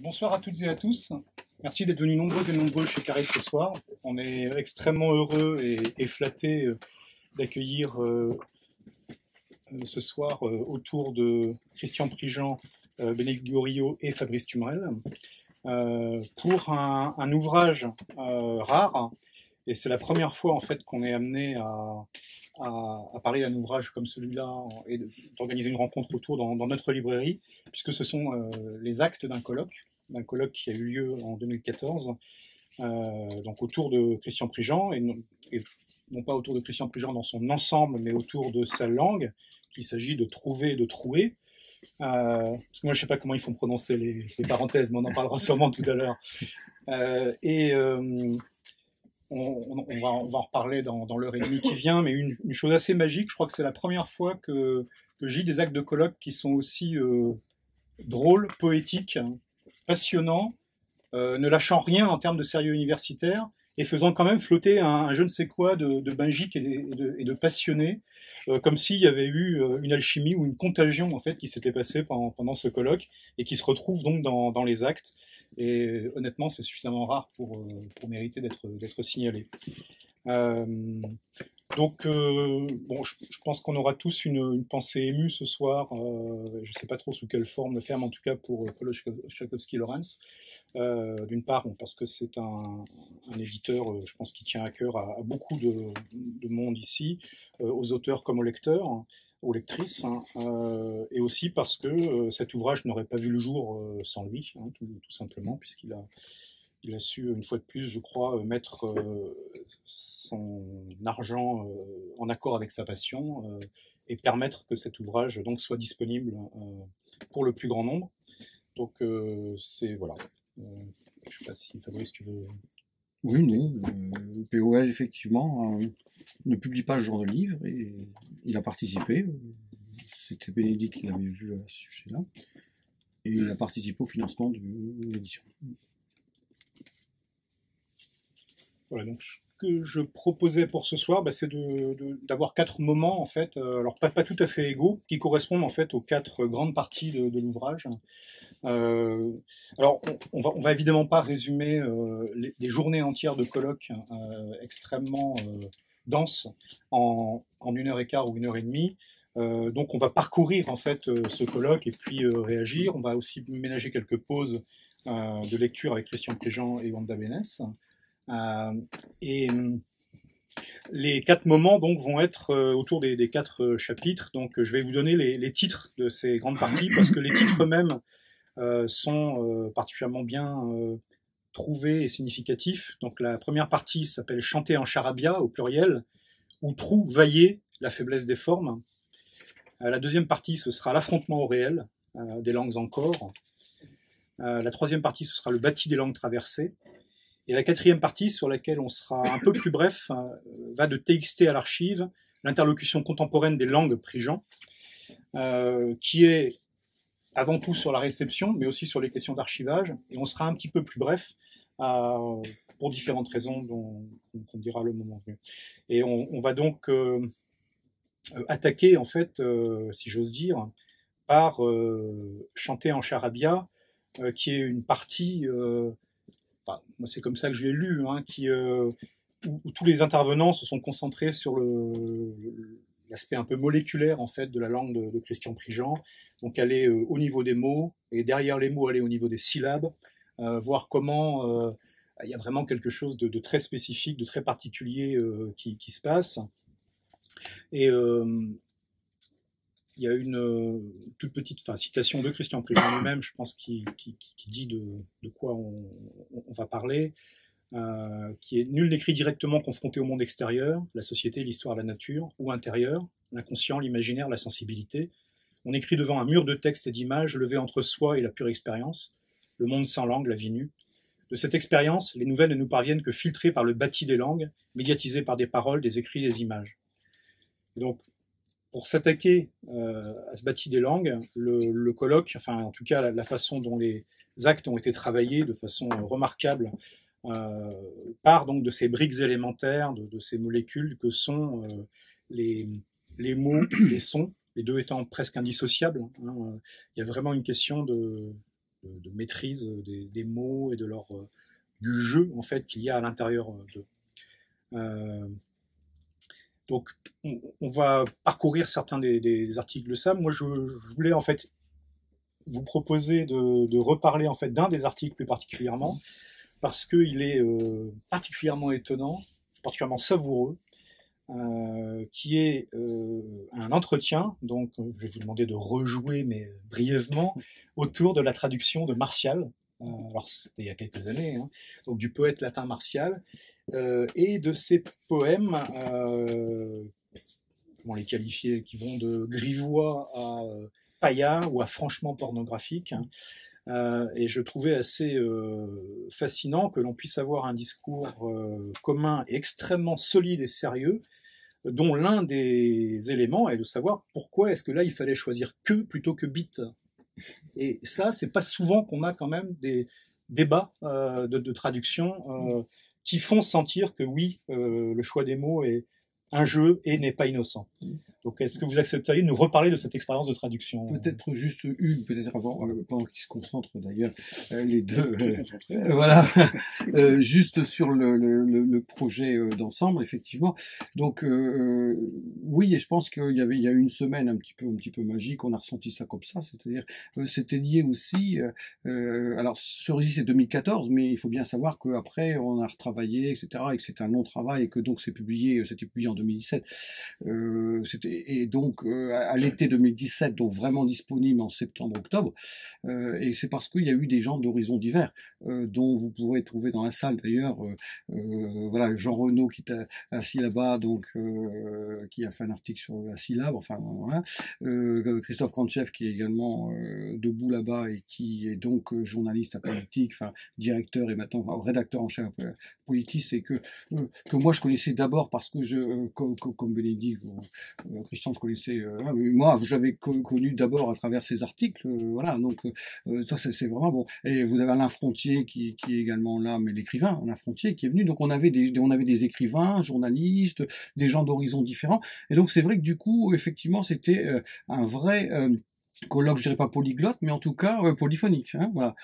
Bonsoir à toutes et à tous. Merci d'être venus nombreux et nombreux chez Carré ce soir. On est extrêmement heureux et flattés d'accueillir ce soir autour de Christian Prigent, Bénédicte Goriot et Fabrice Tumrel pour un ouvrage rare. Et c'est la première fois en fait qu'on est amené à parler d'un ouvrage comme celui-là et d'organiser une rencontre autour dans notre librairie, puisque ce sont les actes d'un colloque qui a eu lieu en 2014, donc autour de Christian Prigent, et non pas autour de Christian Prigent dans son ensemble, mais autour de sa langue, qu'il s'agit de trouver et de trouer. Parce que moi je ne sais pas comment ils font prononcer les parenthèses, mais on en parlera sûrement tout à l'heure. On va en reparler dans l'heure et demie qui vient, mais une chose assez magique, je crois que c'est la première fois que j'ai des actes de colloque qui sont aussi drôles, poétiques, passionnants, ne lâchant rien en termes de sérieux universitaire, et faisant quand même flotter un je ne sais quoi de magique et de passionné, comme s'il y avait eu une alchimie ou une contagion en fait qui s'était passée pendant ce colloque, et qui se retrouve donc dans les actes. Et honnêtement, c'est suffisamment rare pour mériter d'être signalé. Bon, je pense qu'on aura tous une pensée émue ce soir. Je ne sais pas trop sous quelle forme le faire, mais en tout cas pour Paul Tchaikovsky-Lawrence. D'une part, bon, parce que c'est un éditeur, je pense, qui tient à cœur à beaucoup de monde ici, aux auteurs comme aux lecteurs, aux lectrices, et aussi parce que cet ouvrage n'aurait pas vu le jour sans lui, tout simplement, il a su, une fois de plus, je crois, mettre son argent en accord avec sa passion et permettre que cet ouvrage donc, soit disponible pour le plus grand nombre. Donc, c'est voilà. Je ne sais pas si Fabrice, tu veux. Oui, non. POL, effectivement, ne publie pas ce genre de livre et il a participé. C'était Bénédicte qui l'avait vu à ce sujet-là. Et il a participé au financement de l'édition. Voilà, donc ce que je proposais pour ce soir, c'est d'avoir 4 moments, en fait, alors pas tout à fait égaux, qui correspondent en fait aux 4 grandes parties de l'ouvrage. Alors, on va évidemment pas résumer les journées entières de colloques extrêmement denses en 1 heure et quart ou 1 heure et demie. Donc, on va parcourir en fait ce colloque et puis réagir. On va aussi ménager quelques pauses de lecture avec Christian Prigent et Wanda Bénès. Et les 4 moments donc vont être autour des 4 chapitres. Donc, je vais vous donner les titres de ces grandes parties parce que les titres eux-mêmes sont particulièrement bien trouvés et significatifs. Donc la première partie s'appelle Chanter en charabia au pluriel, ou Trouvailler la faiblesse des formes. La deuxième partie, ce sera l'affrontement au réel des langues encore. La troisième partie, ce sera le bâti des langues traversées. Et la quatrième partie, sur laquelle on sera un peu plus bref, va de TXT à l'archive, l'interlocution contemporaine des langues Prigent, qui est avant tout sur la réception, mais aussi sur les questions d'archivage, et on sera un petit peu plus bref pour différentes raisons dont on dira le moment venu. Et on va donc attaquer, en fait, si j'ose dire, par Chanter en charabia, qui est une partie, moi c'est comme ça que je l'ai lu, où tous les intervenants se sont concentrés sur l'aspect un peu moléculaire en fait de la langue de Christian Prigent, donc aller au niveau des mots et derrière les mots aller au niveau des syllabes, voir comment il y a vraiment quelque chose de très spécifique, de très particulier qui se passe. Et il y a une toute petite citation de Christian Prigent lui-même, je pense, qui dit de quoi on va parler. Qui est nul n'écrit directement confronté au monde extérieur, la société, l'histoire, la nature, ou intérieur, l'inconscient, l'imaginaire, la sensibilité. On écrit devant un mur de textes et d'images levé entre soi et la pure expérience, le monde sans langue, la vie nue. De cette expérience, les nouvelles ne nous parviennent que filtrées par le bâti des langues, médiatisées par des paroles, des écrits, des images. Et donc, pour s'attaquer à ce bâti des langues, le colloque, enfin en tout cas la façon dont les actes ont été travaillés de façon remarquable, part donc de ces briques élémentaires, de ces molécules que sont les mots, les sons, les deux étant presque indissociables. Il y a vraiment une question de de maîtrise des mots et du jeu en fait qu'il y a à l'intérieur d'eux. Donc, on va parcourir certains des articles de Sam. Moi, je voulais en fait vous proposer de reparler en fait d'un des articles plus particulièrement, parce qu'il est particulièrement étonnant, particulièrement savoureux, qui est un entretien, donc je vais vous demander de rejouer, mais brièvement, autour de la traduction de Martial. Alors, c'était il y a quelques années, hein, donc du poète latin Martial, et de ses poèmes, comment les qualifier, qui vont de grivois à paillard ou à franchement pornographique. Et je trouvais assez fascinant que l'on puisse avoir un discours commun extrêmement solide et sérieux, dont l'un des éléments est de savoir pourquoi est-ce que là il fallait choisir que plutôt que bit. Et ça, c'est pas souvent qu'on a quand même des débats de traduction qui font sentir que oui, le choix des mots est un jeu et n'est pas innocent. Donc, est-ce que vous accepteriez de nous reparler de cette expérience de traduction? Peut-être juste Hugues, peut-être avant, pendant qu'ils se concentrent d'ailleurs, les deux. Voilà, juste sur le projet d'ensemble, effectivement. Donc, oui, et je pense qu'il y a eu une semaine un petit peu magique, on a ressenti ça comme ça, c'est-à-dire, c'était lié aussi, alors, Cerisy c'est 2014, mais il faut bien savoir qu'après, on a retravaillé, etc., et que c'était un long travail, et que donc c'était publié en 2017. Et donc à l'été 2017, donc vraiment disponible en septembre-octobre, et c'est parce qu'il y a eu des gens d'horizons divers, dont vous pourrez trouver dans la salle d'ailleurs, voilà, Jean Renaud qui est assis là-bas, donc qui a fait un article sur la syllabe, enfin voilà, Christophe Kantchev qui est également debout là-bas et qui est donc journaliste à politique, enfin directeur et maintenant rédacteur en chef politique, c'est que moi je connaissais d'abord parce que comme Bénédicte Christian se connaissait, moi j'avais connu d'abord à travers ses articles, voilà, donc ça c'est vraiment bon. Et vous avez Alain Frontier qui est également là, mais l'écrivain Alain Frontier qui est venu, donc on avait des écrivains, journalistes, des gens d'horizons différents, et donc c'est vrai que du coup effectivement c'était un vrai colloque, je dirais pas polyglotte, mais en tout cas polyphonique, hein, voilà.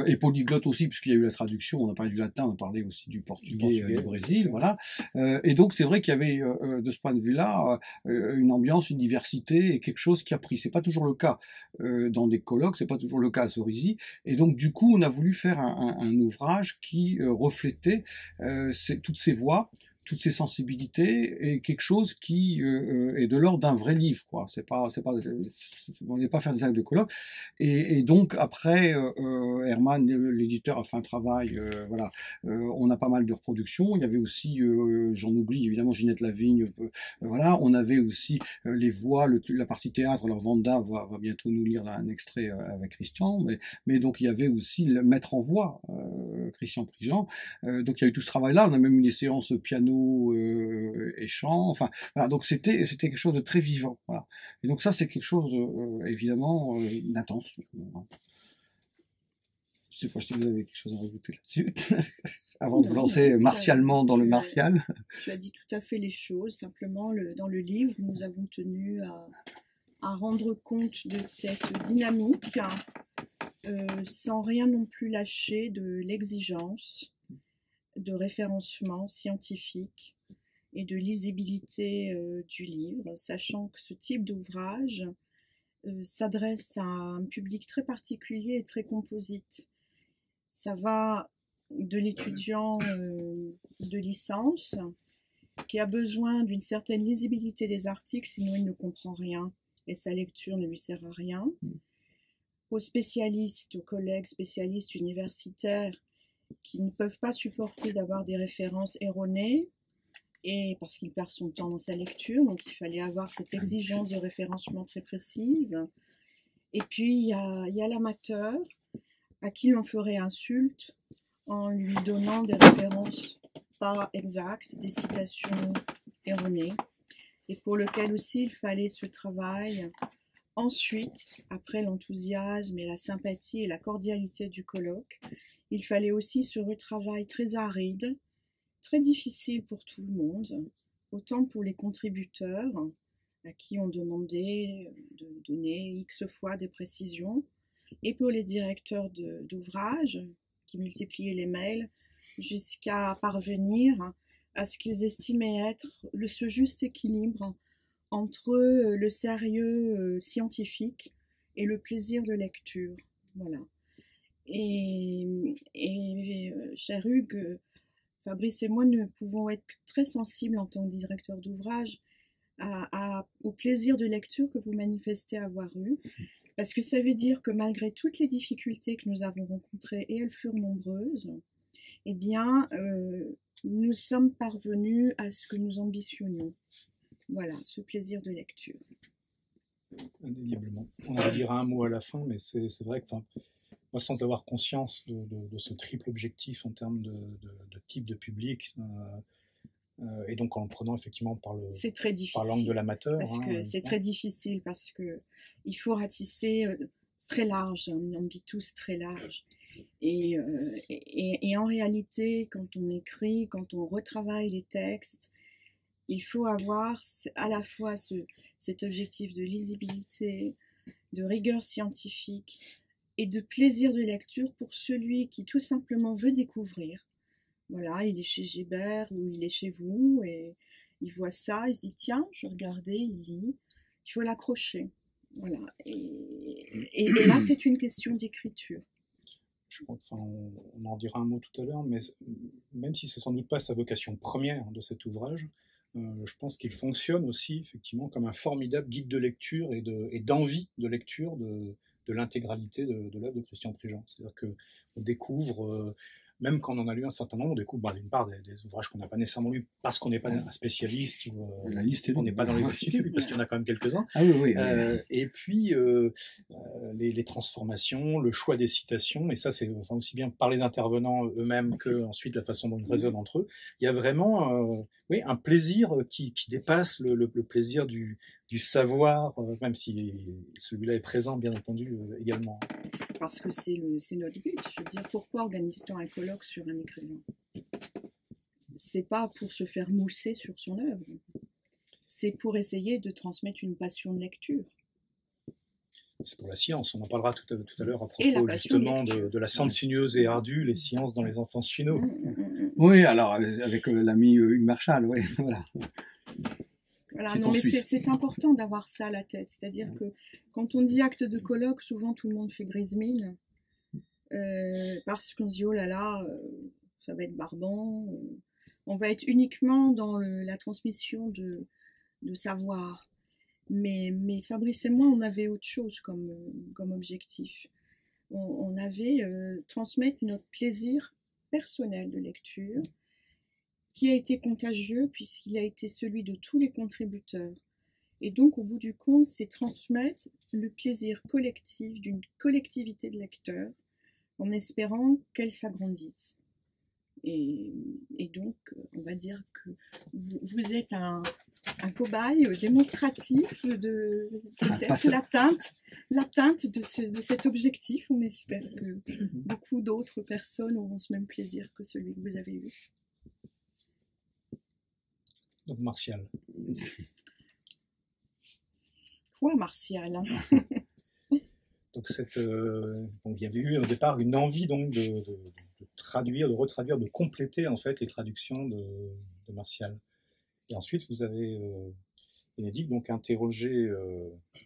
Et polyglotte aussi, puisqu'il y a eu la traduction, on a parlé du latin, on a parlé aussi du portugais du Brésil, voilà. Et donc c'est vrai qu'il y avait de ce point de vue-là une ambiance, une diversité et quelque chose qui a pris. C'est pas toujours le cas dans des colloques, c'est pas toujours le cas à Cerisy. Et donc du coup, on a voulu faire un ouvrage qui reflétait toutes ces voix, toutes ces sensibilités, et quelque chose qui est de l'ordre d'un vrai livre, quoi. On n'est pas faire des actes de colloque. Et donc après, Herman, l'éditeur, a fait un travail, voilà. On a pas mal de reproductions. Il y avait aussi, j'en oublie évidemment, Ginette Lavigne, voilà. On avait aussi les voix, la partie théâtre. Alors Vanda va bientôt nous lire là, un extrait avec Christian, mais donc il y avait aussi le maître en voix, Christian Prigent. Donc il y a eu tout ce travail-là. On a même eu des séances piano et chant, enfin voilà, donc c'était quelque chose de très vivant, voilà. Et donc ça c'est quelque chose évidemment d'intense. Je sais pas si vous avez quelque chose à rajouter là-dessus avant de vous lancer martialement dans le martial. Tu as dit tout à fait les choses, simplement dans le livre nous avons tenu à rendre compte de cette dynamique sans rien non plus lâcher de l'exigence de référencement scientifique et de lisibilité du livre, sachant que ce type d'ouvrage s'adresse à un public très particulier et très composite. Ça va de l'étudiant de licence qui a besoin d'une certaine lisibilité des articles, sinon il ne comprend rien et sa lecture ne lui sert à rien, aux spécialistes, aux collègues spécialistes universitaires qui ne peuvent pas supporter d'avoir des références erronées, et parce qu'il perd son temps dans sa lecture, donc il fallait avoir cette exigence de référencement très précise. Et puis il y a l'amateur à qui l'on ferait insulte en lui donnant des références pas exactes, des citations erronées, et pour lequel aussi il fallait ce travail. Ensuite, après l'enthousiasme et la sympathie et la cordialité du colloque, il fallait aussi ce retravail très aride, très difficile pour tout le monde, autant pour les contributeurs à qui on demandait de donner X fois des précisions, et pour les directeurs d'ouvrages qui multipliaient les mails, jusqu'à parvenir à ce qu'ils estimaient être ce juste équilibre entre le sérieux scientifique et le plaisir de lecture. Voilà. Et cher Hugues, Fabrice et moi ne pouvons être très sensibles en tant que directeur d'ouvrage au plaisir de lecture que vous manifestez avoir eu, parce que ça veut dire que malgré toutes les difficultés que nous avons rencontrées, et elles furent nombreuses, eh bien, nous sommes parvenus à ce que nous ambitionnions. Voilà, ce plaisir de lecture. Indéniablement. On va dire un mot à la fin, mais c'est vrai que, moi, sans avoir conscience de ce triple objectif en termes de type de public, et donc en le prenant effectivement par l'angle de l'amateur. C'est très difficile parce que il faut ratisser très large, un ambitus très large. Et en réalité, quand on écrit, quand on retravaille les textes, il faut avoir à la fois cet objectif de lisibilité, de rigueur scientifique et de plaisir de lecture pour celui qui tout simplement veut découvrir. Voilà, il est chez Gébert ou il est chez vous et il voit ça, il se dit tiens, je regardais, il lit, il faut l'accrocher. Voilà, et là c'est une question d'écriture. Je crois on en dira un mot tout à l'heure, mais même si c'est sans doute pas sa vocation première de cet ouvrage, je pense qu'il fonctionne aussi effectivement comme un formidable guide de lecture et d'envie de lecture de l'intégralité de l'œuvre de Christian Prigent. C'est-à-dire qu'on découvre, même quand on en a lu un certain nombre, on découvre d'une part des ouvrages qu'on n'a pas nécessairement lus parce qu'on n'est pas un spécialiste ou on n'est pas dans les instituts, parce qu'il y en a quand même quelques-uns. Ah oui. Et puis les transformations, le choix des citations, et ça c'est aussi bien par les intervenants eux-mêmes que ensuite la façon dont ils résonnent entre eux. Il y a vraiment un plaisir qui dépasse le plaisir du savoir, même si celui-là est présent bien entendu également. Parce que c'est notre but. Je veux dire, pourquoi organise-t-on un colloque sur un écrivain? C'est pas pour se faire mousser sur son œuvre. C'est pour essayer de transmettre une passion de lecture. C'est pour la science. On en parlera tout à l'heure à propos justement de la science sinueuse et ardue, les sciences dans les enfants finaux. Oui, alors avec l'ami Hugues Marchal, oui, voilà. Voilà, non, mais c'est important d'avoir ça à la tête. C'est-à-dire que quand on dit acte de colloque, souvent tout le monde fait grise mine. Parce qu'on se dit, oh là là, ça va être barbant. On va être uniquement dans la transmission de savoir. Mais Fabrice et moi, on avait autre chose comme objectif. On avait transmettre notre plaisir personnel de lecture, qui a été contagieux puisqu'il a été celui de tous les contributeurs. Et donc, au bout du compte, c'est transmettre le plaisir collectif d'une collectivité de lecteurs en espérant qu'elle s'agrandisse. Et donc, on va dire que vous êtes un cobaye démonstratif de l'atteinte de cet objectif. On espère que beaucoup d'autres personnes auront ce même plaisir que celui que vous avez eu. Donc Martial. Quoi Martial hein? Donc il y avait eu au départ une envie donc de traduire, de retraduire, de compléter en fait les traductions de Martial. Et ensuite vous avez Bénédicte donc interrogé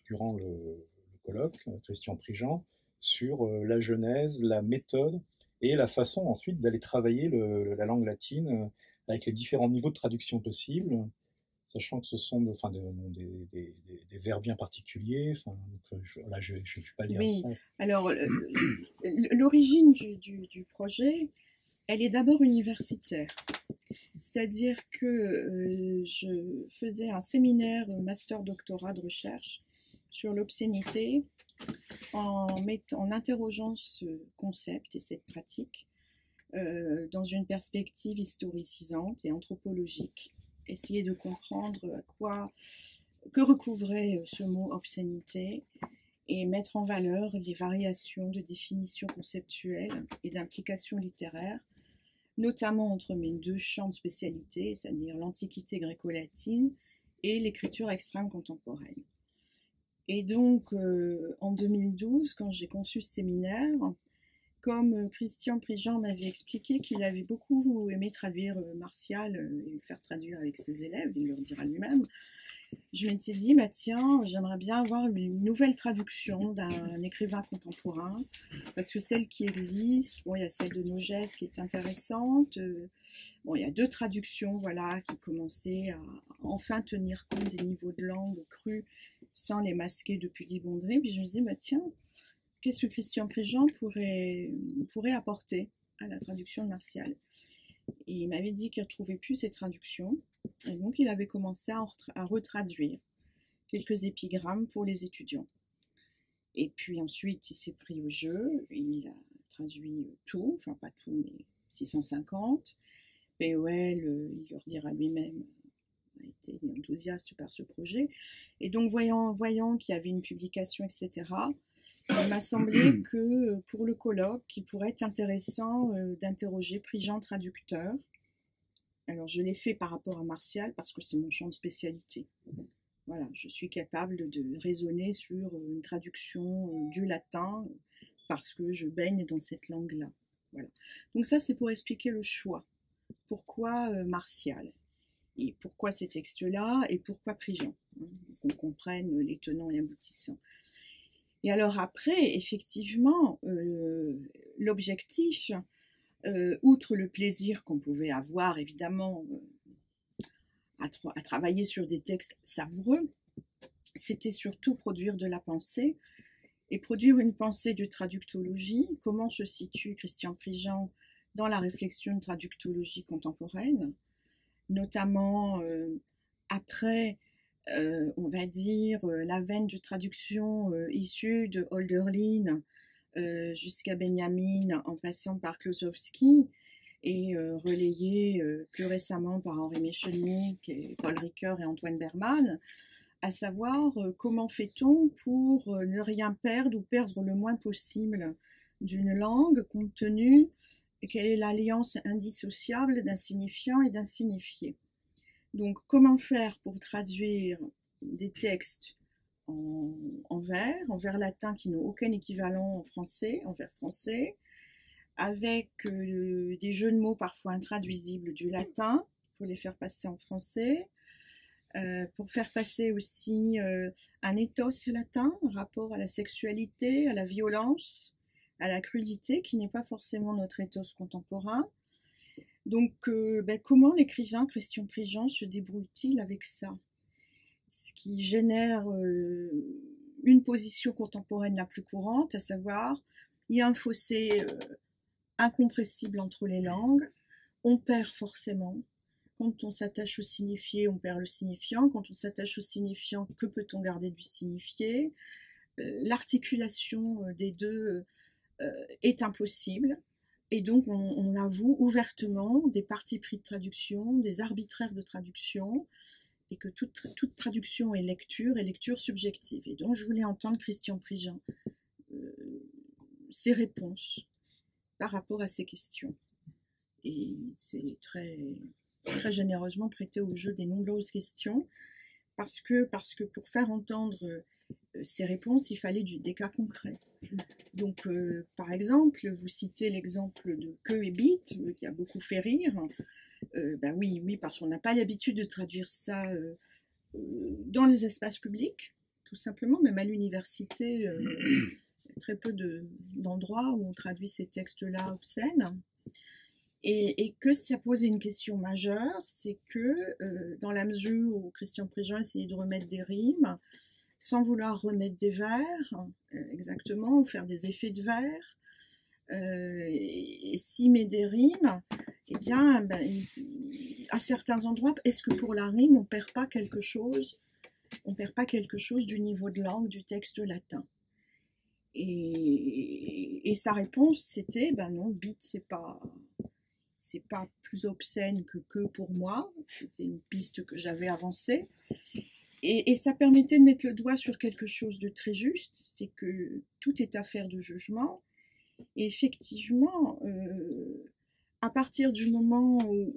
durant le colloque Christian Prigent sur la genèse, la méthode et la façon ensuite d'aller travailler la langue latine avec les différents niveaux de traduction possibles, sachant que ce sont des vers bien particuliers. Je ne vais pas lire. Oui, alors l'origine du projet, elle est d'abord universitaire. C'est-à-dire que je faisais un séminaire master-doctorat de recherche sur l'obscénité en interrogeant ce concept et cette pratique dans une perspective historicisante et anthropologique. Essayer de comprendre que recouvrait ce mot obscénité et mettre en valeur les variations de définition conceptuelle et d'implication littéraire, notamment entre mes deux champs de spécialité, c'est-à-dire l'Antiquité gréco-latine et l'écriture extrême contemporaine. Et donc, en 2012, quand j'ai conçu ce séminaire, comme Christian Prigent m'avait expliqué qu'il avait beaucoup aimé traduire Martial et le faire traduire avec ses élèves, il le dira lui-même, je m'étais dit, bah tiens, j'aimerais bien avoir une nouvelle traduction d'un écrivain contemporain, parce que celle qui existe, bon, il y a celle de Nogès qui est intéressante, bon, il y a 2 traductions, voilà, qui commençaient à enfin tenir compte des niveaux de langue crus sans les masquer de pudibonderie, puis je me dis, bah tiens, qu'est-ce que Christian Prigent pourrait apporter à la traduction de Martial? Et il m'avait dit qu'il ne retrouvait plus ses traductions. Et donc, il avait commencé à retraduire quelques épigrammes pour les étudiants. Et puis ensuite, il s'est pris au jeu. Il a traduit tout, enfin pas tout, mais 650. POL, il leur dira lui-même, a été enthousiaste par ce projet. Et donc, voyant qu'il y avait une publication, etc., il m'a semblé que pour le colloque, il pourrait être intéressant d'interroger Prigent traducteur. Alors, je l'ai fait par rapport à Martial parce que c'est mon champ de spécialité. Voilà, je suis capable de raisonner sur une traduction du latin parce que je baigne dans cette langue-là. Voilà. Donc ça, c'est pour expliquer le choix. Pourquoi Martial? Et pourquoi ces textes-là? Et pourquoi Prigent? Qu'on comprenne les tenants et aboutissants. Et alors après, effectivement, l'objectif, outre le plaisir qu'on pouvait avoir, évidemment, à travailler sur des textes savoureux, c'était surtout produire de la pensée, et produire une pensée de traductologie. Comment se situe Christian Prigent dans la réflexion de traductologie contemporaine, notamment après, on va dire, la veine de traduction issue de Hölderlin jusqu'à Benjamin, en passant par Klosowski, et relayée plus récemment par Henri Méchenique, et Paul Ricoeur et Antoine Berman, à savoir comment fait-on pour ne rien perdre ou perdre le moins possible d'une langue, compte tenu quelle est l'alliance indissociable d'un signifiant et d'un signifié. Donc, comment faire pour traduire des textes en vers latin qui n'ont aucun équivalent en français, en vers français, avec des jeux de mots parfois intraduisibles du latin, pour les faire passer en français, pour faire passer aussi un ethos latin, un rapport à la sexualité, à la violence, à la crudité, qui n'est pas forcément notre ethos contemporain. Donc, comment l'écrivain Christian Prigent se débrouille-t-il avec ça? Ce qui génère une position contemporaine la plus courante, à savoir, il y a un fossé incompressible entre les langues, on perd forcément. Quand on s'attache au signifié, on perd le signifiant. Quand on s'attache au signifiant, que peut-on garder du signifié? L'articulation des deux est impossible. Et donc, on avoue ouvertement des partis pris de traduction, des arbitraires de traduction, et que toute traduction est lecture subjective. Et donc, je voulais entendre Christian Prigent, ses réponses par rapport à ces questions. Et c'est très, très généreusement prêté au jeu des nombreuses questions, parce que pour faire entendre ces réponses, il fallait des cas concrets. Donc, par exemple, vous citez l'exemple de que et bit, qui a beaucoup fait rire. Oui, parce qu'on n'a pas l'habitude de traduire ça dans les espaces publics, tout simplement, même à l'université, il y a très peu d'endroits où on traduit ces textes-là obscènes. Et que ça posait une question majeure, c'est que dans la mesure où Christian Prigent essayait de remettre des rimes, sans vouloir remettre des vers, exactement, ou faire des effets de vers, et s'il met des rimes, eh bien, à certains endroits, est-ce que pour la rime, on ne perd pas quelque chose du niveau de langue du texte latin? Et sa réponse, c'était, non, bit, c'est pas plus obscène que pour moi. C'était une piste que j'avais avancée. Et ça permettait de mettre le doigt sur quelque chose de très juste, c'est que tout est affaire de jugement. Et effectivement, à partir du moment où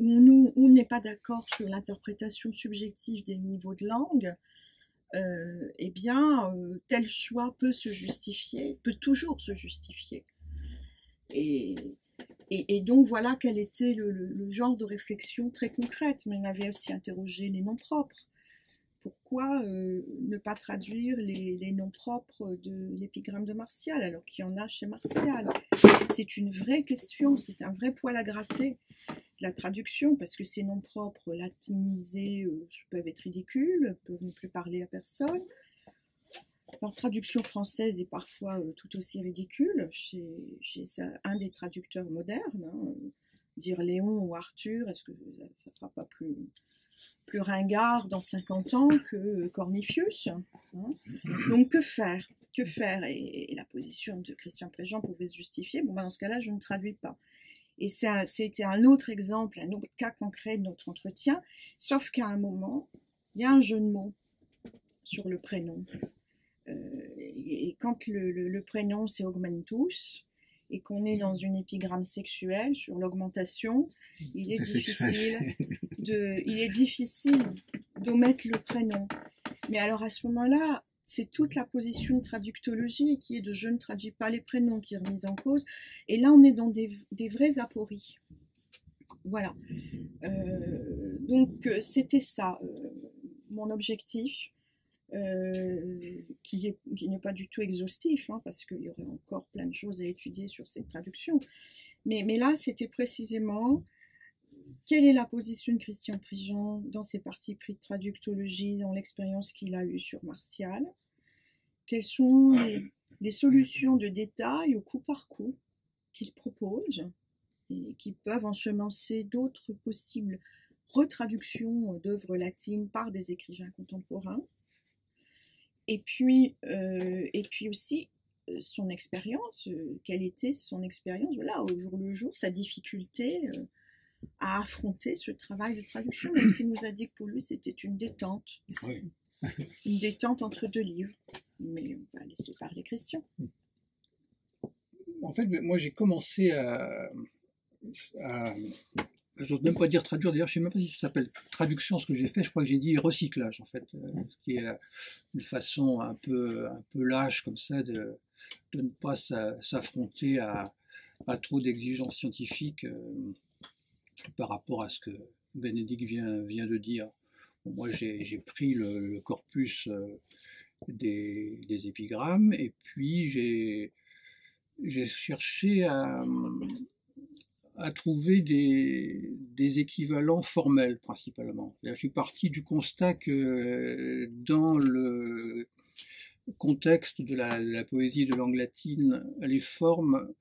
on n'est pas d'accord sur l'interprétation subjective des niveaux de langue, eh bien, tel choix peut se justifier, peut toujours se justifier. Et, et donc voilà quel était le genre de réflexion très concrète. Mais on avait aussi interrogé les noms propres. Pourquoi ne pas traduire les noms propres de l'épigramme de Martial, alors qu'il y en a chez Martial? C'est une vraie question, c'est un vrai poil à gratter, la traduction, parce que ces noms propres latinisés peuvent être ridicules, peuvent ne plus parler à personne. Leur traduction française est parfois tout aussi ridicule chez un des traducteurs modernes. Hein. Dire Léon ou Arthur, est-ce que ça ne sera pas plus ringard dans 50 ans que Cornifius, hein. Donc que faire? Que faire? Et la position de Christian Préjean pouvait se justifier. Bon, ben dans ce cas-là, je ne traduis pas. Et c'était un autre exemple, un autre cas concret de notre entretien, sauf qu'à un moment, il y a un jeu de mots sur le prénom. Et quand le prénom c'est augmentus, et qu'on est dans une épigramme sexuelle sur l'augmentation, il est difficile d'omettre le prénom. Mais alors à ce moment-là, c'est toute la position de traductologie qui est de je ne traduis pas les prénoms qui est remise en cause. Et là, on est dans des vraies apories. Voilà. Donc c'était ça, mon objectif. Qui n'est pas du tout exhaustif, hein, parce qu'il y aurait encore plein de choses à étudier sur cette traduction. Mais là, c'était précisément quelle est la position de Christian Préjean dans ses parties pris de traductologie, dans l'expérience qu'il a eue sur Martial. Quelles sont les solutions de détail au coup par coup qu'il propose et qui peuvent ensemencer d'autres possibles retraductions d'œuvres latines par des écrivains contemporains. Et puis aussi son expérience, quelle était son expérience, voilà, au jour le jour, sa difficulté à affronter ce travail de traduction, même s'il nous a dit que pour lui c'était une détente. Oui. Une détente entre deux livres. Mais on va laisser parler Christian. En fait, moi j'ai commencé je n'ose même pas dire traduire, d'ailleurs je ne sais même pas si ça s'appelle traduction ce que j'ai fait, je crois que j'ai dit recyclage en fait, qui est une façon un peu lâche comme ça de ne pas s'affronter à trop d'exigences scientifiques par rapport à ce que Bénédicte vient de dire. Bon, moi j'ai pris le corpus des épigrammes et puis j'ai cherché à trouver des équivalents formels principalement. Je suis parti du constat que dans le contexte de la poésie de langue latine, les formes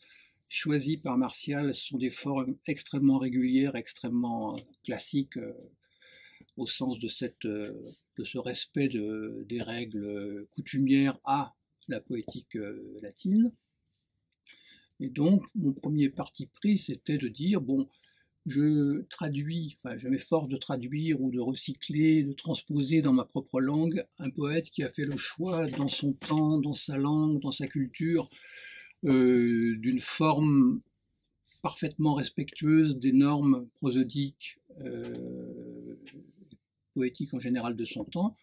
choisies par Martial sont des formes extrêmement régulières, extrêmement classiques, au sens de ce respect des règles coutumières à la poétique latine. Et donc, mon premier parti pris, c'était de dire, bon, je m'efforce de traduire ou de recycler, de transposer dans ma propre langue un poète qui a fait le choix, dans son temps, dans sa langue, dans sa culture, d'une forme parfaitement respectueuse des normes prosodiques, poétiques en général de son temps.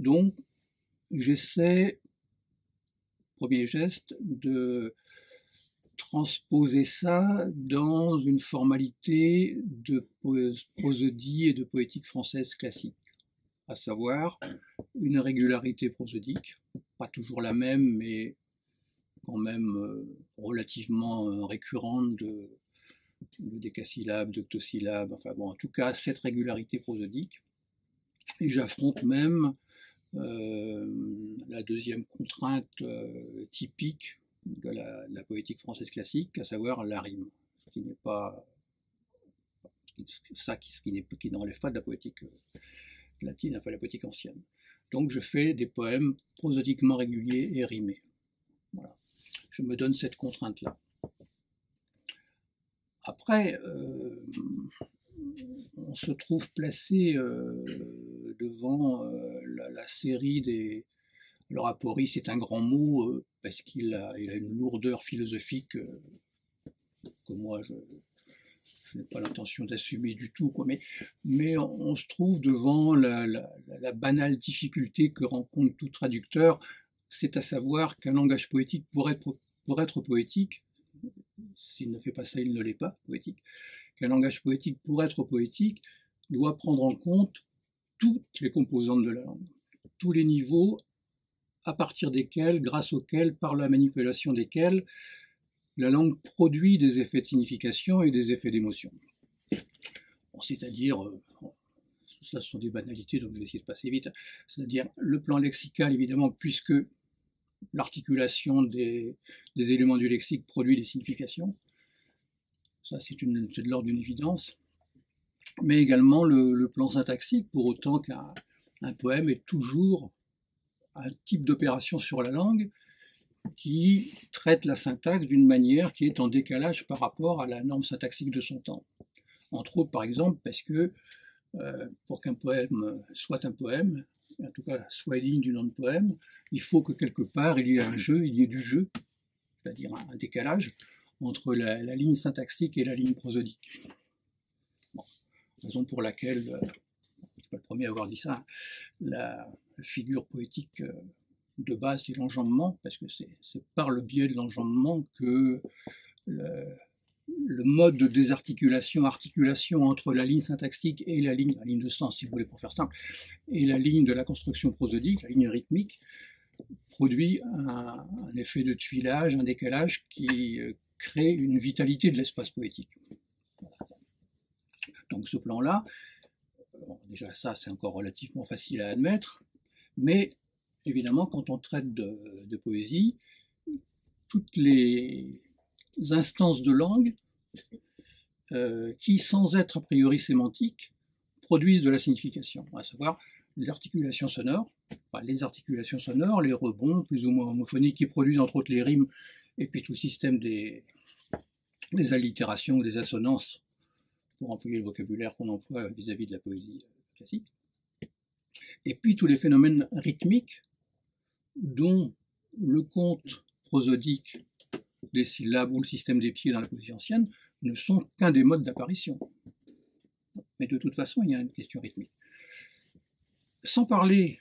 Donc, j'essaie, premier geste, de transposer ça dans une formalité de prosodie et de poétique française classique, à savoir une régularité prosodique, pas toujours la même, mais quand même relativement récurrente de décasyllabes, d'octosyllabes, enfin bon, en tout cas cette régularité prosodique. Et j'affronte même la deuxième contrainte typique de la poétique française classique, à savoir la rime, ce qui n'est pas qui n'enlève pas de la poétique latine, enfin la poétique ancienne. Donc je fais des poèmes prosodiquement réguliers et rimés. Voilà. Je me donne cette contrainte-là. Après, on se trouve placé devant la série des... Alors aporie, c'est un grand mot parce qu'il a une lourdeur philosophique que moi ce n'est pas l'intention d'assumer du tout, quoi, mais on se trouve devant la banale difficulté que rencontre tout traducteur, c'est à savoir qu'un langage poétique, pour être poétique, s'il ne fait pas ça, il ne l'est pas, poétique, qu'un langage poétique, pour être poétique, doit prendre en compte toutes les composantes de la langue, tous les niveaux à partir desquels, grâce auxquels, par la manipulation desquels, la langue produit des effets de signification et des effets d'émotion. Bon, c'est-à-dire, ça ce sont des banalités, donc je vais essayer de passer vite, c'est-à-dire le plan lexical, évidemment, puisque l'articulation des éléments du lexique produit des significations, ça c'est de l'ordre d'une évidence, mais également le plan syntaxique, pour autant qu'un poème est toujours un type d'opération sur la langue qui traite la syntaxe d'une manière qui est en décalage par rapport à la norme syntaxique de son temps. Entre autres, par exemple, parce que pour qu'un poème soit un poème, en tout cas soit digne du nom de poème, il faut que quelque part il y ait un jeu, il y ait du jeu, c'est-à-dire un décalage entre la ligne syntaxique et la ligne prosodique. Bon, raison pour laquelle, je ne suis pas le premier à avoir dit ça, la figure poétique de base, c'est l'enjambement, parce que c'est par le biais de l'enjambement que le mode de désarticulation, articulation entre la ligne syntaxique et la ligne de sens, si vous voulez, pour faire simple, et la ligne de la construction prosodique, la ligne rythmique, produit un effet de tuilage, un décalage qui crée une vitalité de l'espace poétique. Donc ce plan-là, bon, déjà ça c'est encore relativement facile à admettre, mais évidemment quand on traite de poésie, toutes les instances de langue qui, sans être a priori sémantiques, produisent de la signification, à savoir les articulations sonores, les rebonds plus ou moins homophoniques qui produisent entre autres les rimes, et puis tout le système des allitérations ou des assonances, pour employer le vocabulaire qu'on emploie vis-à-vis de la poésie classique. Et puis tous les phénomènes rythmiques dont le compte prosodique des syllabes ou le système des pieds dans la poésie ancienne ne sont qu'un des modes d'apparition. Mais de toute façon, il y a une question rythmique. Sans parler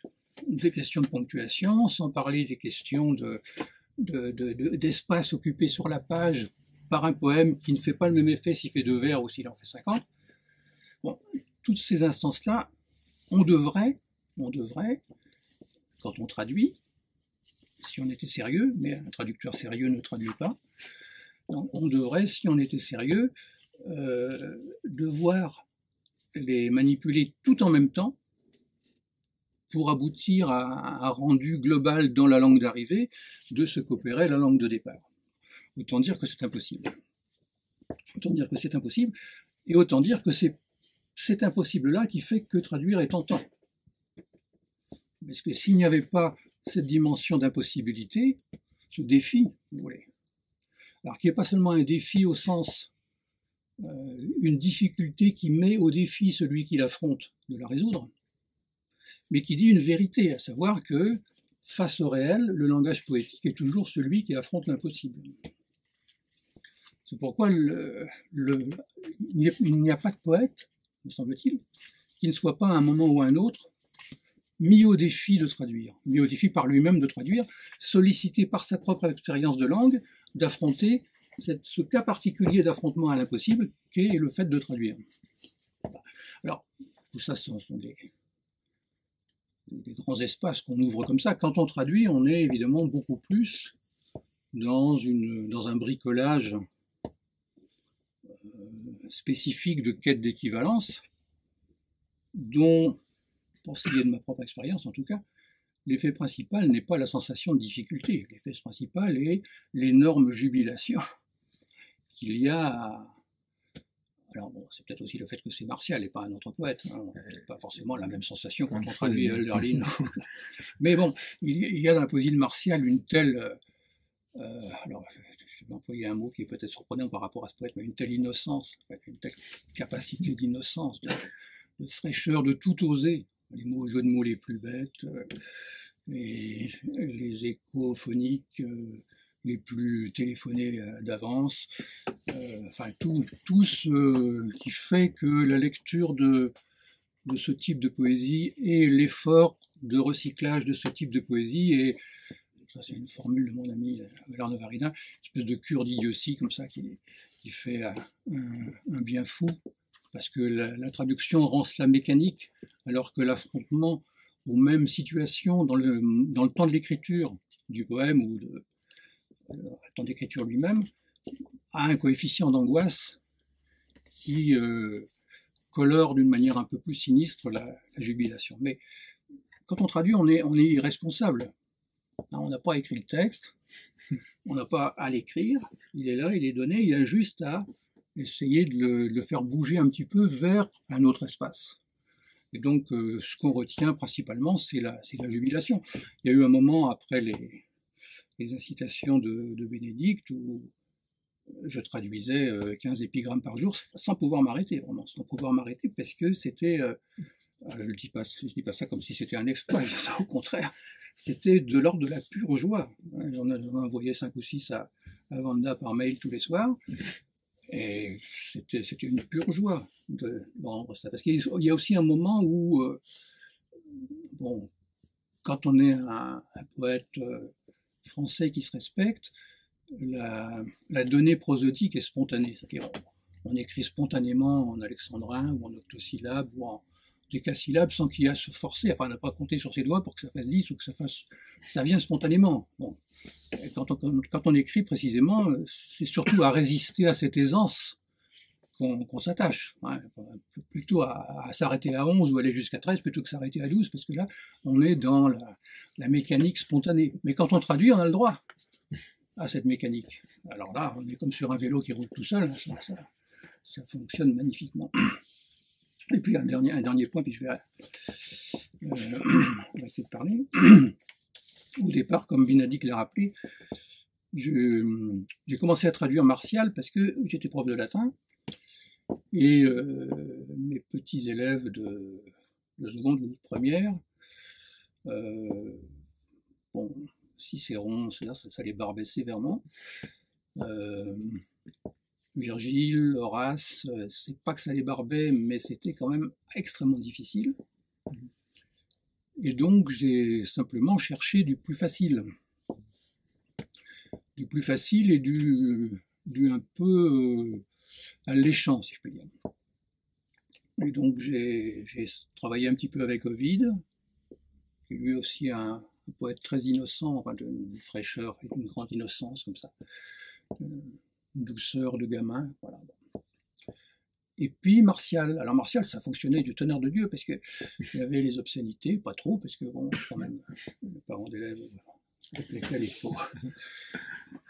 des questions de ponctuation, sans parler des questions d'espace occupé sur la page par un poème qui ne fait pas le même effet s'il fait 2 vers ou s'il en fait 50, bon, toutes ces instances-là, on devrait, quand on traduit, si on était sérieux, mais un traducteur sérieux ne traduit pas, donc on devrait, si on était sérieux, devoir les manipuler tout en même temps pour aboutir à un rendu global dans la langue d'arrivée de ce qu'opérait la langue de départ. Autant dire que c'est impossible. Autant dire que c'est impossible, et autant dire que c'est cet impossible-là qui fait que traduire est tentant. Parce que s'il n'y avait pas cette dimension d'impossibilité, ce défi, vous voulez, alors qui n'est pas seulement un défi au sens, une difficulté qui met au défi celui qui l'affronte de la résoudre, mais qui dit une vérité, à savoir que face au réel, le langage poétique est toujours celui qui affronte l'impossible. C'est pourquoi il n'y a pas de poète, me semble-t-il, qui ne soit pas à un moment ou à un autre mis au défi de traduire, mis au défi par lui-même de traduire, sollicité par sa propre expérience de langue, d'affronter ce cas particulier d'affrontement à l'impossible qu'est le fait de traduire. Alors, tout ça, ce sont des grands espaces qu'on ouvre comme ça. Quand on traduit, on est évidemment beaucoup plus dans un bricolage spécifique de quête d'équivalence, dont, pour ce qui est de ma propre expérience en tout cas, l'effet principal n'est pas la sensation de difficulté. L'effet principal est l'énorme jubilation qu'il y a à... Alors bon, c'est peut-être aussi le fait que c'est Martial et pas un autre poète, hein. C'est pas forcément la même sensation quand on traduit Hölderlin. Mais bon, il y a dans la poésie de Martial une telle... alors, je vais employer un mot qui est peut-être surprenant par rapport à ce poète, mais une telle innocence, une telle capacité d'innocence, de fraîcheur, de tout oser. Les jeux de mots les plus bêtes, les échos phoniques les plus téléphonés d'avance, enfin tout ce qui fait que la lecture de ce type de poésie et l'effort de recyclage de ce type de poésie, et ça c'est une formule de mon ami Valère Navarina, une espèce de cure d'idiotie comme ça qui fait un bien fou, parce que la traduction rend cela mécanique, alors que l'affrontement aux mêmes situations dans le temps de l'écriture du poème ou le temps d'écriture lui-même a un coefficient d'angoisse qui colore d'une manière un peu plus sinistre la jubilation. Mais quand on traduit, on est irresponsable. On n'a pas écrit le texte, on n'a pas à l'écrire, il est là, il est donné, il y a juste à essayer de le faire bouger un petit peu vers un autre espace. Et donc, ce qu'on retient principalement, c'est la jubilation. Il y a eu un moment après les incitations de Bénédicte où je traduisais 15 épigrammes par jour sans pouvoir m'arrêter, vraiment, sans pouvoir m'arrêter, parce que c'était, je ne dis pas ça comme si c'était un exploit, au contraire, c'était de l'ordre de la pure joie. J'en envoyais 5 ou 6 à Wanda par mail tous les soirs, et c'était une pure joie de rendre ça. Parce qu'il y a aussi un moment où, bon, quand on est un poète français qui se respecte, la donnée prosodique est spontanée, c'est-à-dire on écrit spontanément en alexandrin ou en octosyllabe ou en décasyllabe sans qu'il y ait à se forcer, enfin on n'a pas compté sur ses doigts pour que ça fasse 10 ou que ça vient spontanément. Bon. Quand on écrit précisément, c'est surtout à résister à cette aisance qu'on s'attache, hein, plutôt à s'arrêter à 11 ou aller jusqu'à 13 plutôt que s'arrêter à 12, parce que là on est dans la mécanique spontanée. Mais quand on traduit, on a le droit à cette mécanique. Alors là, on est comme sur un vélo qui roule tout seul, ça fonctionne magnifiquement. Et puis un dernier point, puis je vais arrêter de parler. Au départ, comme Bénédicte l'a rappelé, j'ai commencé à traduire Martial parce que j'étais prof de latin, et mes petits élèves de seconde ou de première, bon, Cicéron, ça les barbait sévèrement. Virgile, Horace, c'est pas que ça les barbait, mais c'était quand même extrêmement difficile. Et donc j'ai simplement cherché du plus facile. Du plus facile et du un peu alléchant, si je peux dire. Et donc j'ai travaillé un petit peu avec Ovide, qui lui aussi un poète très innocent, enfin d'une fraîcheur et d'une grande innocence comme ça, une douceur de gamin, voilà. Et puis Martial. Alors Martial, ça fonctionnait du tonnerre de Dieu, parce qu'il y avait les obscénités, pas trop, parce que bon, quand même, les parents d'élèves avec lesquels il faut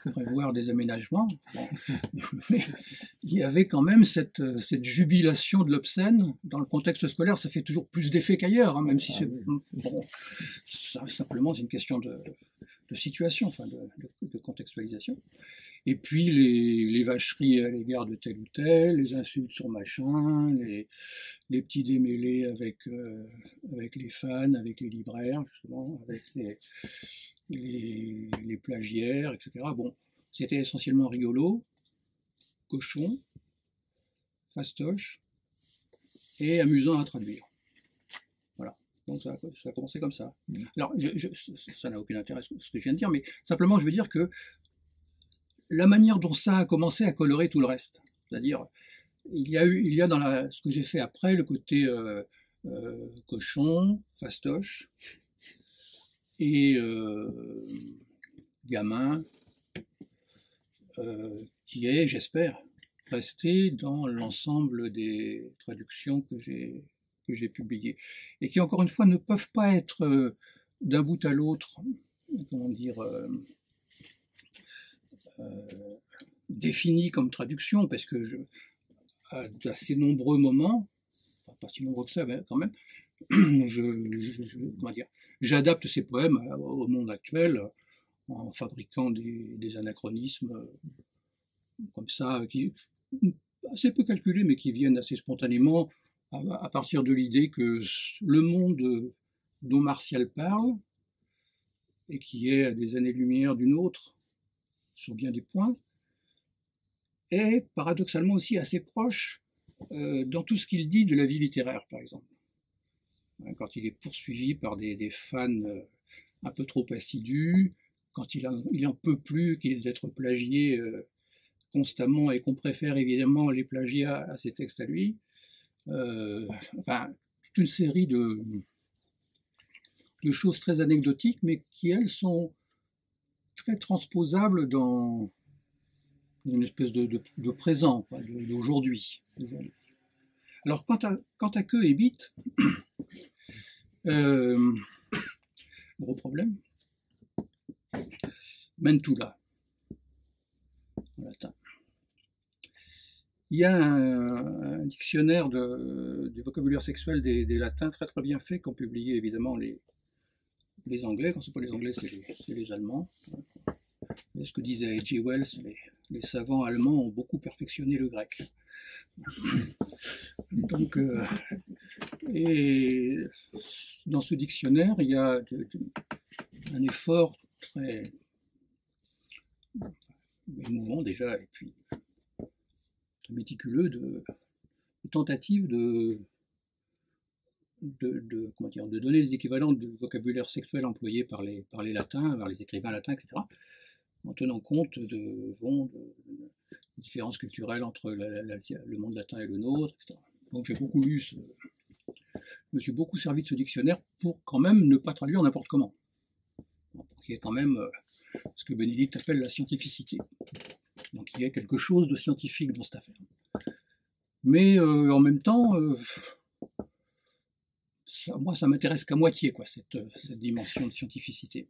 prévoir des aménagements. Bon. Mais il y avait quand même cette jubilation de l'obscène. Dans le contexte scolaire, ça fait toujours plus d'effet qu'ailleurs, hein, même si c'est bon, simplement c'est une question de situation, enfin de contextualisation. Et puis les vacheries à l'égard de tel ou tel, les insultes sur machin, les petits démêlés avec les fans, avec les libraires, justement, avec les plagiaires, etc. Bon, c'était essentiellement rigolo, cochon, fastoche et amusant à traduire. Voilà. Donc ça a commencé comme ça. Alors, ça n'a aucun intérêt ce que je viens de dire, mais simplement je veux dire que la manière dont ça a commencé à colorer tout le reste. C'est-à-dire, il y a dans ce que j'ai fait après le côté cochon, fastoche et gamin, qui est, j'espère, resté dans l'ensemble des traductions que j'ai publiées. Et qui, encore une fois, ne peuvent pas être d'un bout à l'autre, comment dire, défini comme traduction, parce que à assez nombreux moments, enfin pas si nombreux que ça, mais quand même, comment dire, j'adapte ces poèmes au monde actuel en fabriquant des anachronismes comme ça, qui assez peu calculés, mais qui viennent assez spontanément à partir de l'idée que le monde dont Martial parle, et qui est à des années-lumière d'une autre, sur bien des points, est paradoxalement aussi assez proche dans tout ce qu'il dit de la vie littéraire, par exemple. Quand il est poursuivi par des fans un peu trop assidus, quand il en peut plus d'être plagié constamment et qu'on préfère évidemment les plagiats à ses textes à lui. Enfin, toute une série de choses très anecdotiques, mais qui, elles, sont très transposables dans une espèce de présent, d'aujourd'hui. Alors, quant à Queue et Bit, gros problème, Mentula, en latin. Il y a un dictionnaire du vocabulaire sexuel des latins très très bien fait qu'ont publié évidemment les Anglais. Quand ce n'est pas les Anglais, c'est les Allemands. Et ce que disait H.G. Wells, les savants allemands ont beaucoup perfectionné le grec. Donc, et dans ce dictionnaire, il y a un effort très émouvant déjà, et puis très méticuleux de tentative de donner les équivalents du vocabulaire sexuel employé par les latins, par les écrivains latins, etc., en tenant compte de différences culturelles entre le monde latin et le nôtre, etc. Donc j'ai beaucoup lu, je me suis beaucoup servi de ce dictionnaire pour quand même ne pas traduire n'importe comment, pour qu'il y ait quand même ce que Bénédicte appelle la scientificité. Donc il y a quelque chose de scientifique dans cette affaire. Mais en même temps, moi ça m'intéresse qu'à moitié, quoi, cette dimension de scientificité.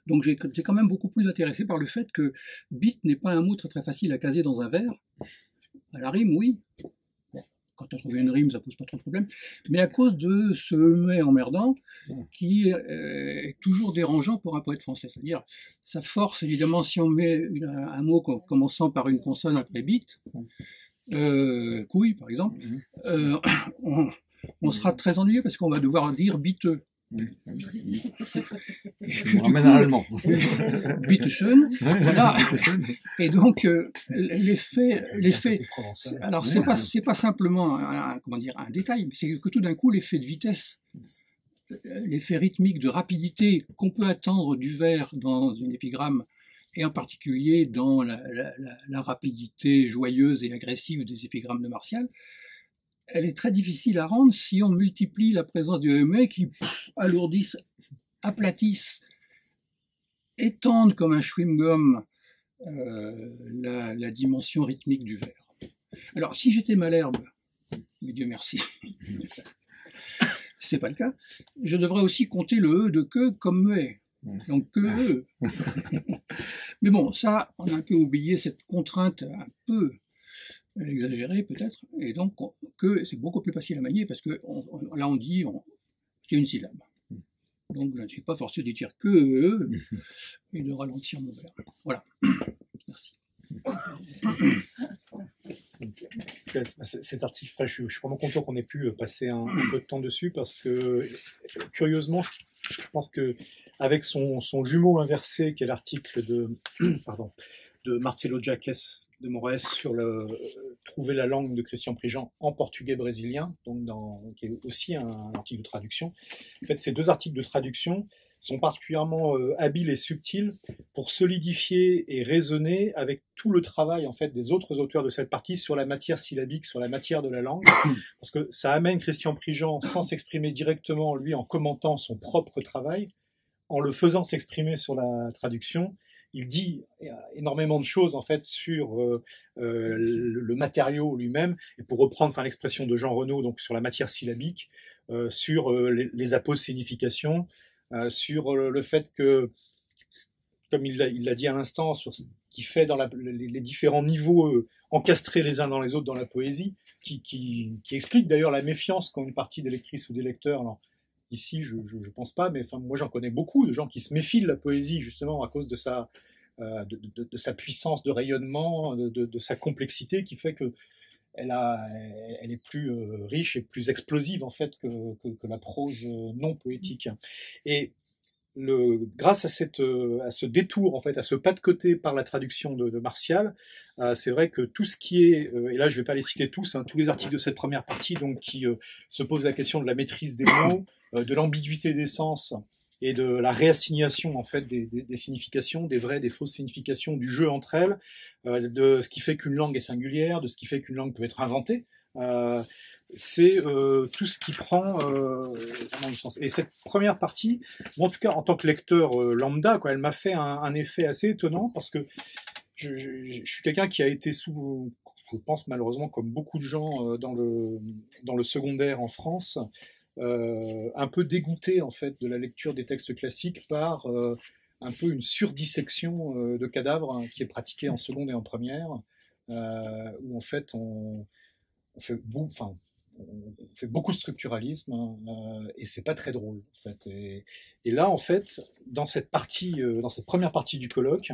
Donc j'ai quand même beaucoup plus intéressé par le fait que bit n'est pas un mot très très facile à caser dans un vers. À la rime, oui. Quand on trouve une rime, ça pose pas trop de problème. Mais à cause de ce mais emmerdant qui est toujours dérangeant pour un poète français. C'est-à-dire, ça force évidemment, si on met un mot commençant par une consonne après bit, couille par exemple, on sera très ennuyé parce qu'on va devoir dire biteux. Je ramène à l'allemand. Bitteschön, voilà. Et donc l'effet, alors c'est pas simplement un détail, mais c'est que tout d'un coup l'effet de vitesse, l'effet rythmique de rapidité qu'on peut attendre du vers dans une épigramme, et en particulier dans la rapidité joyeuse et agressive des épigrammes de Martial, elle est très difficile à rendre si on multiplie la présence du mais qui alourdissent, aplatissent, étendent comme un chewing-gum la dimension rythmique du vers. Alors, si j'étais Malherbe, mais Dieu merci, c'est pas le cas, je devrais aussi compter le E de que comme muet. Donc que E. Mais bon, ça, on a un peu oublié cette contrainte un peu exagéré peut-être, et donc que c'est beaucoup plus facile à manier parce que là on dit c'est une syllabe. Donc je ne suis pas forcé de dire que et de ralentir mon verbe. Voilà. Merci. Cet article, enfin, je suis vraiment content qu'on ait pu passer un peu de temps dessus parce que curieusement, je pense que avec son jumeau inversé qui est l'article de Marcelo Jacques de Moraes sur trouver la langue de Christian Prigent en portugais brésilien, donc qui est aussi un article de traduction. En fait, ces deux articles de traduction sont particulièrement habiles et subtils pour solidifier et raisonner avec tout le travail en fait des autres auteurs de cette partie sur la matière syllabique, sur la matière de la langue, parce que ça amène Christian Prigent sans s'exprimer directement lui en commentant son propre travail, en le faisant s'exprimer sur la traduction. Il dit énormément de choses en fait sur le matériau lui-même, et pour reprendre l'expression de Jean Renaud, donc sur la matière syllabique, sur les aposes-significations, sur le fait que, comme il l'a dit à l'instant, sur ce qui fait dans les différents niveaux encastrés les uns dans les autres dans la poésie, qui explique d'ailleurs la méfiance qu'ont une partie des lectrices ou des lecteurs. Alors, ici, je pense pas, mais moi j'en connais beaucoup de gens qui se méfient de la poésie justement à cause de sa puissance de rayonnement, de sa complexité, qui fait que elle est plus riche et plus explosive en fait que la prose non poétique. Et grâce à ce détour, en fait, à ce pas de côté par la traduction de Martial, c'est vrai que tout ce qui est, et là je vais pas les citer tous, hein, tous les articles de cette première partie, donc qui se posent la question de la maîtrise des mots, de l'ambiguïté des sens et de la réassignation en fait des significations, des vraies, des fausses significations, du jeu entre elles, de ce qui fait qu'une langue est singulière, de ce qui fait qu'une langue peut être inventée. C'est tout ce qui prend vraiment du sens. Et cette première partie, moi, en tout cas en tant que lecteur lambda, quoi, elle m'a fait un effet assez étonnant parce que je suis quelqu'un qui a été je pense malheureusement comme beaucoup de gens dans le secondaire en France, un peu dégoûté en fait de la lecture des textes classiques par un peu une surdissection de cadavres hein, qui est pratiquée en seconde et en première, où en fait on fait beaucoup de structuralisme et c'est pas très drôle en fait. Et là en fait dans cette première partie du colloque,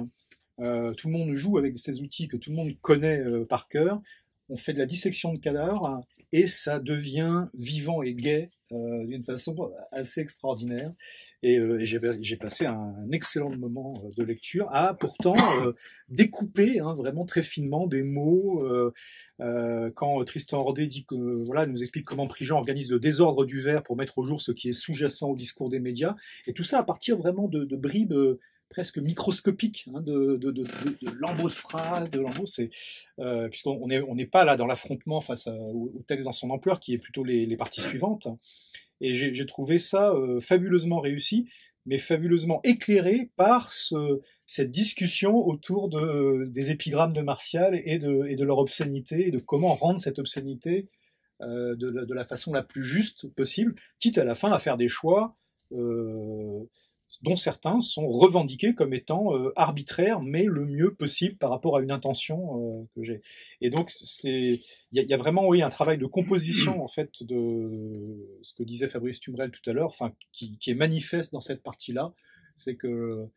tout le monde joue avec ces outils que tout le monde connaît par cœur. On fait de la dissection de cadavres et ça devient vivant et gai d'une façon assez extraordinaire. Et j'ai passé un excellent moment de lecture à pourtant découper hein, vraiment très finement des mots. Quand Tristan Ordet dit que voilà, nous explique comment Prigent organise le désordre du vers pour mettre au jour ce qui est sous-jacent au discours des médias, et tout ça à partir vraiment de bribes presque microscopiques hein, de lambeaux de phrases, de lambeaux. Puisqu'on n'est pas là dans l'affrontement face au texte dans son ampleur, qui est plutôt les parties suivantes. Et j'ai trouvé ça fabuleusement réussi, mais fabuleusement éclairé par cette discussion autour des épigrammes de Martial et de leur obscénité, et de comment rendre cette obscénité de la façon la plus juste possible, quitte à la fin à faire des choix dont certains sont revendiqués comme étant arbitraires, mais le mieux possible par rapport à une intention que j'ai. Et donc, il y a vraiment, oui, un travail de composition, en fait, de ce que disait Fabrice Tumbrel tout à l'heure, enfin, qui est manifeste dans cette partie-là, c'est que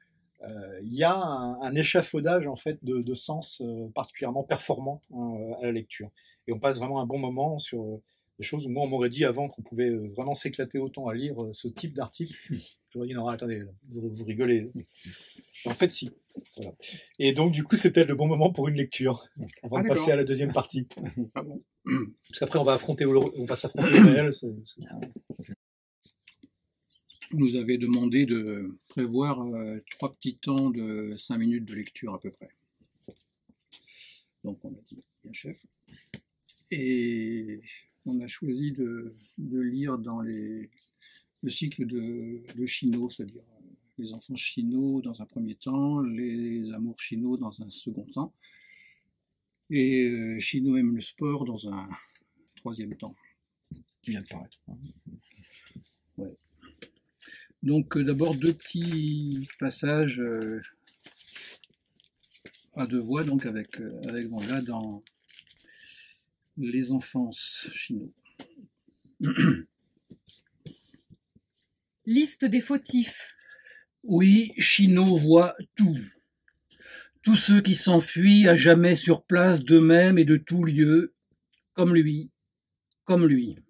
il y a un échafaudage, en fait, de sens particulièrement performant hein, à la lecture. Et on passe vraiment un bon moment sur des choses où moi, on m'aurait dit avant qu'on pouvait vraiment s'éclater autant à lire ce type d'article. J'aurais dit, non, attendez, vous rigolez. En fait, si. Voilà. Et donc, du coup, c'est peut-être le bon moment pour une lecture, avant de passer à la deuxième partie. Ah bon. Parce qu'après, on va s'affronter au réel. On nous avait demandé de prévoir 3 petits temps de 5 minutes de lecture à peu près. Donc, on a dit, bien chef. Et on a choisi de lire dans le cycle de Chinaud, c'est-à-dire les enfants Chinaud dans un premier temps, les amours Chinaud dans un second temps, et Chinaud aime le sport dans un troisième temps. Qui vient de paraître. Ouais. Donc d'abord 2 petits passages à 2 voix, donc avec Vanga dans Les enfances Chinaud. Liste des fautifs. Oui, Chinaud voit tout. Tous ceux qui s'enfuient à jamais sur place d'eux-mêmes et de tout lieu, comme lui.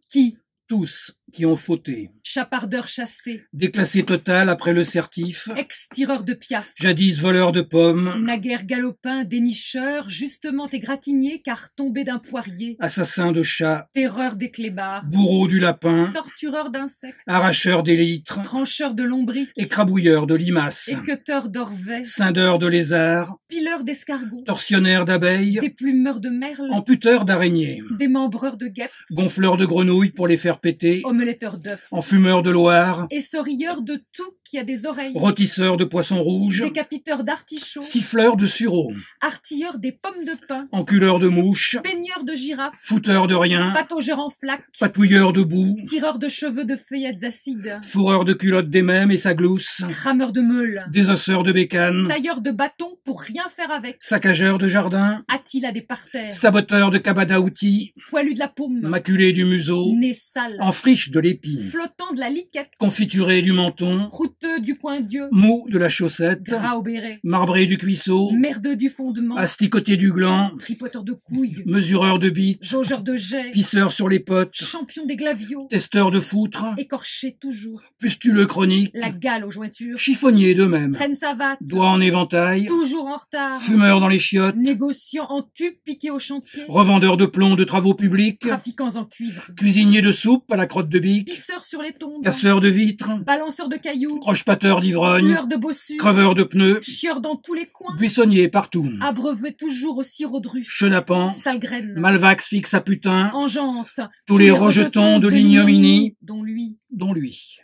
Qui? Tous qui ont fauté. Chapardeur chassé. Déclassé total après le certif. Ex-tireur de piaf. Jadis voleur de pommes. Naguère galopin, dénicheur, justement égratigné car tombé d'un poirier. Assassin de chats. Terreur des clébards. Bourreau du lapin. Tortureur d'insectes. Arracheur d'élytres. Trancheur de lombriques. Écrabouilleur de limaces. Équeuteur d'orvets. Scindeur de lézards. Pileur d'escargots. Tortionnaire d'abeilles. Déplumeur de merles. Amputeur d'araignées. Démembreur de guêpes. Gonfleur de grenouilles pour les faire péter. Omeletteur d'œufs. Enfumeur de Loire. Essorilleur de tout qui a des oreilles. Rôtisseur de poissons rouges. Décapiteur d'artichauts. Siffleur de sureau. Artilleur des pommes de pin. Enculeur de mouches. Peigneur de girafes. Fouteur de rien. Pataugeur en flaque. Patouilleur de boue. Tireur de cheveux de feuillettes acides. Fourreur de culottes des mêmes et sa glousse. Crameur de meules. Désosseur de bécanes. Tailleur de bâtons pour rien faire avec. Saccageur de jardin. Attila des parterres. Saboteur de cabane à outils. Poilu de la paume. Maculé du museau. Nez sale cheval, en friche de l'épi, flottant de la liquette, confituré du menton, croûteux du coin d'yeux, mou de la chaussette, gras au béret, marbré du cuisseau, merdeux du fondement, asticoté du gland, tripoteur de couilles, mesureur de bites, jaugeur de jet, pisseur sur les potes, champion des glaviots, testeur de foutre, écorché toujours, pustuleux chronique, la gale aux jointures, chiffonnier de même, traîne savate, doigt en éventail, toujours en retard, fumeur dans les chiottes, négociant en tube piqué au chantier, revendeur de plomb de travaux publics, trafiquants en cuivre, cuisinier de soupe à la crotte de bique, pisseur sur les tombes, casseur de vitres, balanceur de cailloux, croche-pateur d'ivrogne, lueur de bossu, creveur de pneus, chieur dans tous les coins, buissonnier partout, abreuvé toujours au sirop de rue, chenapan, sale graine, malvax fixe à putain, engeance, tous les rejetons de l'ignominie, dont lui. dont lui.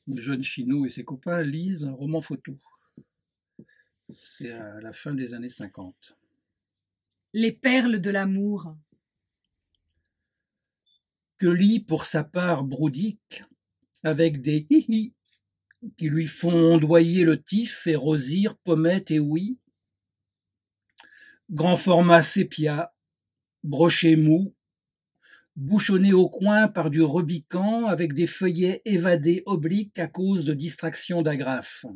Le jeune Chino et ses copains lisent un roman photo. C'est à la fin des années 50. Les perles de l'amour. Que lit pour sa part Broudic, avec des hi-hi qui lui font ondoyer le tif et rosir pommette et ouïe. Grand format sépia, broché mou, bouchonné au coin par du rebiquant avec des feuillets évadés obliques à cause de distractions d'agrafes.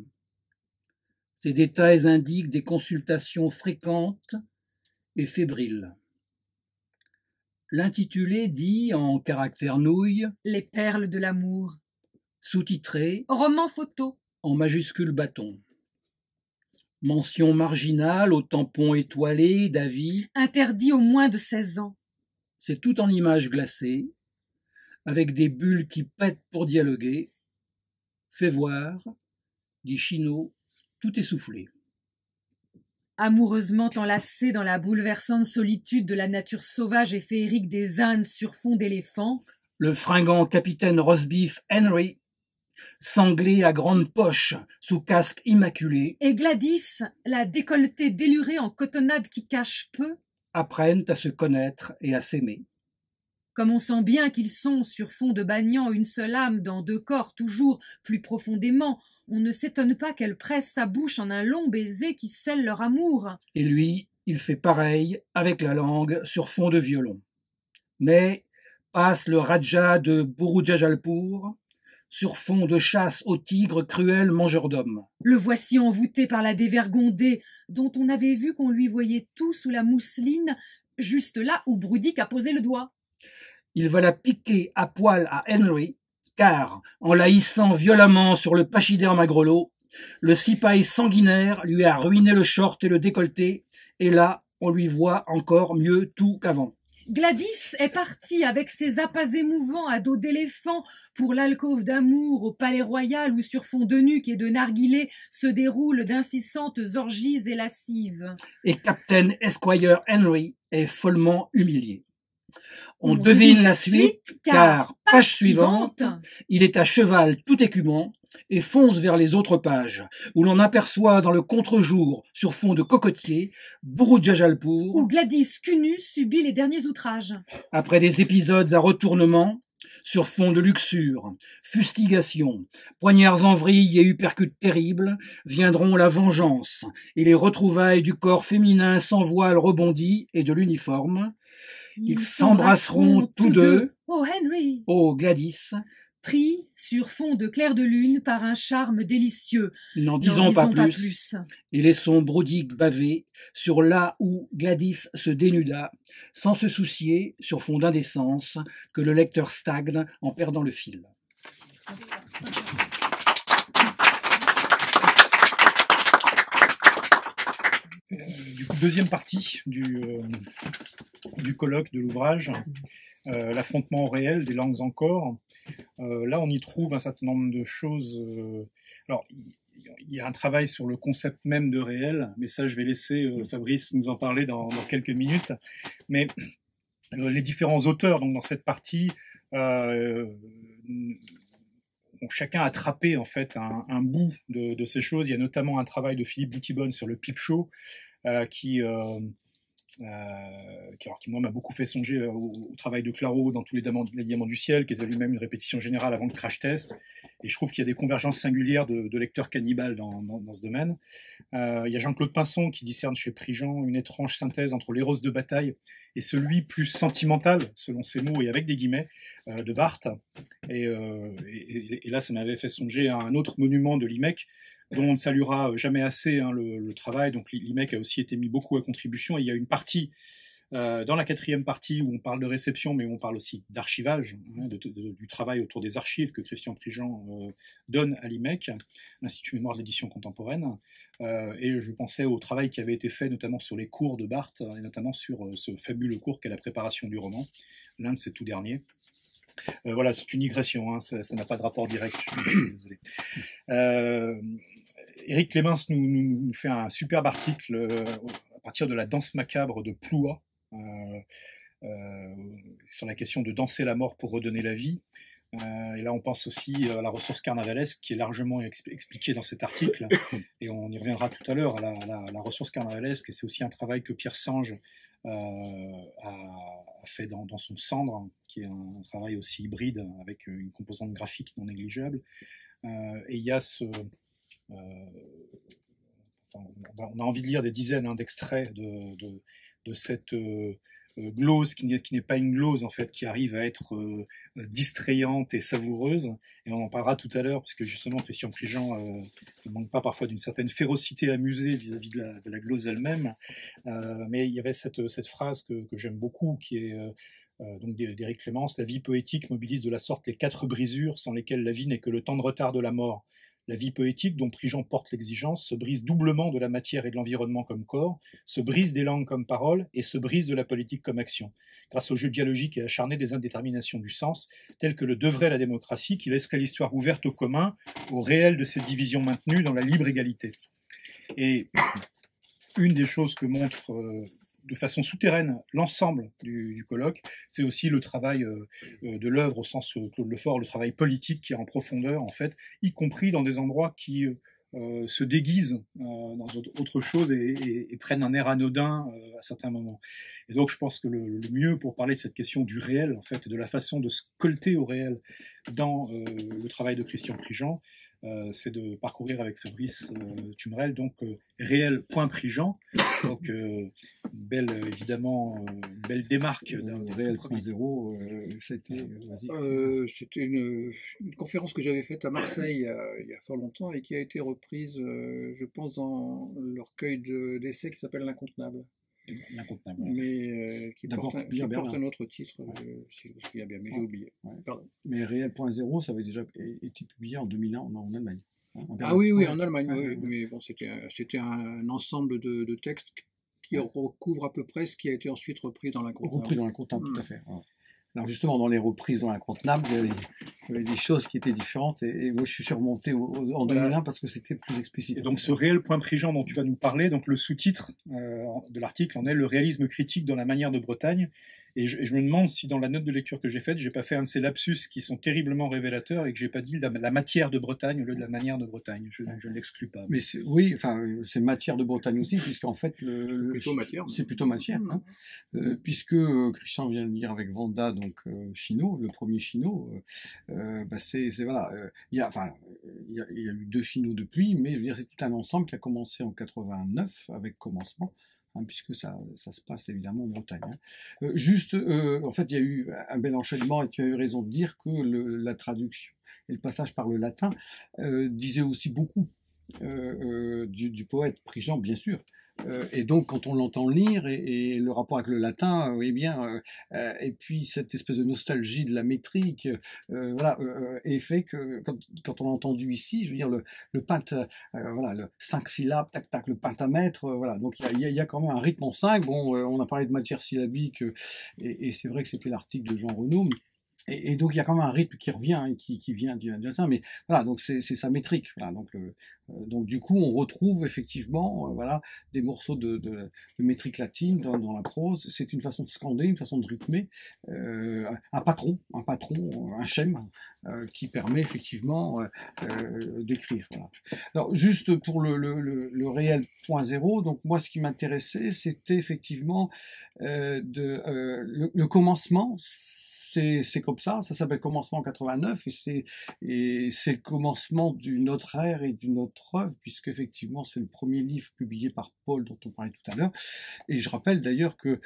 Ces détails indiquent des consultations fréquentes et fébriles. L'intitulé dit en caractère nouille, Les perles de l'amour. sous-titré Roman photo. en majuscule bâton. Mention marginale au tampon étoilé d'avis, Interdit aux moins de 16 ans. c'est tout en images glacées, avec des bulles qui pètent pour dialoguer. Fais voir, dit Chino, tout essoufflé. Amoureusement enlacé dans la bouleversante solitude de la nature sauvage et féerique des ânes sur fond d'éléphants, Le fringant capitaine Rosbif Henry, sanglé à grande poche, sous casque immaculé, et Gladys, la décolletée délurée en cotonnade qui cache peu, apprennent à se connaître et à s'aimer. comme on sent bien qu'ils sont, sur fond de baignant une seule âme dans deux corps toujours plus profondément, on ne s'étonne pas qu'elle presse sa bouche en un long baiser qui scelle leur amour. Et lui, il fait pareil avec la langue sur fond de violon. Mais passe le Raja de Burujajalpur sur fond de chasse au tigre cruel mangeur d'hommes. Le voici envoûté par la dévergondée, dont on avait vu qu'on lui voyait tout sous la mousseline, juste là où Broudic a posé le doigt. Il va la piquer à poil à Henry, car, en la hissant violemment sur le pachyderme à grelots, le cipaille sanguinaire lui a ruiné le short et le décolleté, et là, on lui voit encore mieux tout qu'avant. Gladys est partie avec ses appâts émouvants à dos d'éléphant pour l'alcôve d'amour au palais royal où sur fond de nuque et de narguilé se déroulent d'insistantes orgies et lascives. Et Captain Esquire Henry est follement humilié. On devine la suite, car, page suivante, il est à cheval tout écumant et fonce vers les autres pages, où l'on aperçoit dans le contre-jour, sur fond de cocotier, Burujajalpur, où Gladys Cunus subit les derniers outrages. après des épisodes à retournement, sur fond de luxure, fustigation, poignards en vrille et uppercuts terribles, viendront la vengeance et les retrouvailles du corps féminin sans voile rebondi et de l'uniforme. Ils s'embrasseront tous deux, ô Henry, ô Gladys, pris sur fond de clair de lune par un charme délicieux. n'en disons pas plus, et laissons Broudic baver sur là où Gladys se dénuda, sans se soucier, sur fond d'indécence, que le lecteur stagne en perdant le fil. Du coup, deuxième partie du colloque de l'ouvrage, l'affrontement au réel des langues encore. Là, on y trouve un certain nombre de choses. Alors, il y a un travail sur le concept même de réel, mais ça, je vais laisser Fabrice nous en parler dans quelques minutes. Mais les différents auteurs donc, dans cette partie ont chacun attrapé en fait un bout de ces choses. Il y a notamment un travail de Philippe Boutibonne sur le peep show qui qui moi m'a beaucoup fait songer au travail de Clairaut dans tous les diamants du ciel, qui était lui-même une répétition générale avant le crash test. Et je trouve qu'il y a des convergences singulières de lecteurs cannibales dans ce domaine. Il y a Jean-Claude Pinson qui discerne chez Prigent une étrange synthèse entre l'éros de bataille et celui plus sentimental, selon ses mots et avec des guillemets, de Barthes. Et là, ça m'avait fait songer à un autre monument de l'IMEC, dont on ne saluera jamais assez le travail. Donc l'IMEC a aussi été mis beaucoup à contribution. Et il y a une partie, dans la 4e partie, où on parle de réception, mais où on parle aussi d'archivage, du travail autour des archives que Christian Prigent donne à l'IMEC, l'Institut Mémoire de l'édition contemporaine. Et je pensais au travail qui avait été fait notamment sur les cours de Barthes, et notamment sur ce fabuleux cours qu'est la préparation du roman, l'un de ses tout derniers. Voilà, c'est une digression, hein, ça n'a pas de rapport direct, je suis désolé. Éric Clémence nous fait un superbe article à partir de la danse macabre de Ploua, sur la question de danser la mort pour redonner la vie. Et là, on pense aussi à la ressource carnavalesque qui est largement expliquée dans cet article, et on y reviendra tout à l'heure, à la ressource carnavalesque, et c'est aussi un travail que Pierre Sange a fait dans son Cendre, qui est un travail aussi hybride, avec une composante graphique non négligeable. Et il y a on a envie de lire des dizaines d'extraits de cette glose qui n'est pas une glose en fait, qui arrive à être distrayante et savoureuse, et on en parlera tout à l'heure parce que justement Christian Prigent ne manque pas parfois d'une certaine férocité amusée vis-à-vis de la glose elle-même, mais il y avait cette phrase que j'aime beaucoup qui est donc d'Éric Clémence: la vie poétique mobilise de la sorte les 4 brisures sans lesquelles la vie n'est que le temps de retard de la mort. La vie poétique, dont Prigent porte l'exigence, se brise doublement de la matière et de l'environnement comme corps, se brise des langues comme paroles et se brise de la politique comme action, grâce au jeu dialogique et acharné des indéterminations du sens, tel que le devrait la démocratie, qui laisserait l'histoire ouverte au commun, au réel de cette division maintenue dans la libre égalité. Et une des choses que montre de façon souterraine l'ensemble du colloque, c'est aussi le travail de l'œuvre au sens Claude Lefort, le travail politique qui est en profondeur en fait, y compris dans des endroits qui se déguisent dans autre chose et prennent un air anodin à certains moments. Et donc je pense que le mieux pour parler de cette question du réel en fait, et de la façon de se colter au réel dans le travail de Christian Prigent, c'est de parcourir avec Fabrice Tumerel, donc réel.prigent, donc évidemment une belle démarque. Réel.0, c'était c'était une conférence que j'avais faite à Marseille il y a fort longtemps et qui a été reprise, je pense, dans le recueil d'essais qui s'appelle L'Incontenable. L'incontenable. Mais qui porte un autre titre, si je me souviens bien, mais j'ai oublié. Ouais. Mais Réel.0, ça avait déjà été publié en 2001 en Allemagne. Ah oui, en Allemagne, oui. Mais bon, c'était un ensemble de textes qui recouvre à peu près ce qui a été ensuite repris dans l'Incontenable. Repris dans l'Incontenable, tout à fait. Ouais. Alors justement, dans les reprises dans l'Incontenable, il y avait des choses qui étaient différentes, et moi je suis surmonté en 2001 parce que c'était plus explicite. Et donc ce réel.prigent dont tu vas nous parler, donc le sous-titre de l'article en est le réalisme critique dans la manière de Bretagne. Et je me demande si dans la note de lecture que j'ai faite, j'ai pas fait un de ces lapsus qui sont terriblement révélateurs et que j'ai pas dit la matière de Bretagne au lieu de la manière de Bretagne. Je ne l'exclus pas. Mais oui, enfin c'est matière de Bretagne aussi, puisqu'en fait c'est plutôt matière, hein, puisque Christian vient de lire avec Vanda, donc Chino, le premier Chino. C'est voilà, il y a eu 2 Chinos depuis, mais je veux dire c'est tout un ensemble qui a commencé en 89 avec Commencement. Puisque ça se passe évidemment en Bretagne. En fait, il y a eu un bel enchaînement, et tu as eu raison de dire que la traduction et le passage par le latin disait aussi beaucoup du poète Prigent, bien sûr. Et donc, quand on l'entend lire, et le rapport avec le latin, et puis cette espèce de nostalgie de la métrique, et fait que quand on l'a entendu ici, je veux dire le le 5 syllabes, tac tac, le pentamètre, donc il y a quand même un rythme en 5. Bon, on a parlé de matière syllabique, et c'est vrai que c'était l'article de Jean Renaud, Et donc il y a quand même un rythme qui revient et qui vient du latin, mais voilà, donc c'est sa métrique. Voilà, donc du coup on retrouve effectivement voilà des morceaux de métrique latine dans la prose. C'est une façon de scander, une façon de rythmer, un patron, un schème qui permet effectivement d'écrire. Voilà. Alors juste pour le réel point zéro, donc moi ce qui m'intéressait c'était effectivement le commencement. C'est comme ça s'appelle Commencement en 89 et c'est le commencement d'une autre ère et d'une autre œuvre puisque effectivement c'est le premier livre publié par Paul dont on parlait tout à l'heure. Et je rappelle d'ailleurs que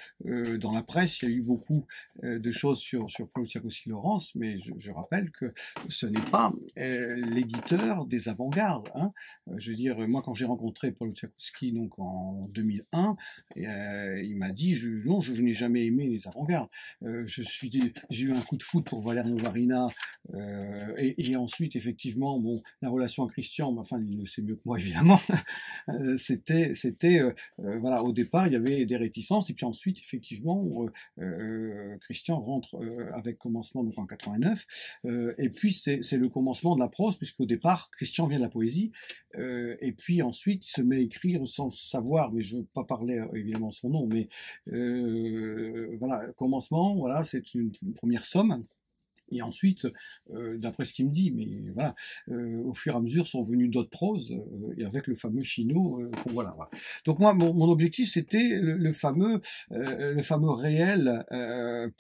dans la presse il y a eu beaucoup de choses sur Paul Tsakosky-Lawrence, mais je rappelle que ce n'est pas l'éditeur des avant-gardes. Hein. Je veux dire, moi quand j'ai rencontré Paul Tsakosky donc en 2001, il m'a dit non, je n'ai jamais aimé les avant-gardes. J'ai eu un coup de foudre pour Valerio Varina et ensuite effectivement bon la relation à Christian, enfin il le sait mieux que moi évidemment, c'était voilà, au départ il y avait des réticences et puis ensuite effectivement Christian rentre avec Commencement donc en 89 et puis c'est le commencement de la prose puisqu'au départ Christian vient de la poésie et puis ensuite il se met à écrire sans savoir, mais je ne veux pas parler évidemment son nom, mais voilà, Commencement, voilà, c'est une première somme. Et ensuite, d'après ce qu'il me dit, mais voilà, au fur et à mesure sont venues d'autres proses, et avec le fameux Chino, voilà, voilà. Donc moi, mon objectif, c'était le fameux réel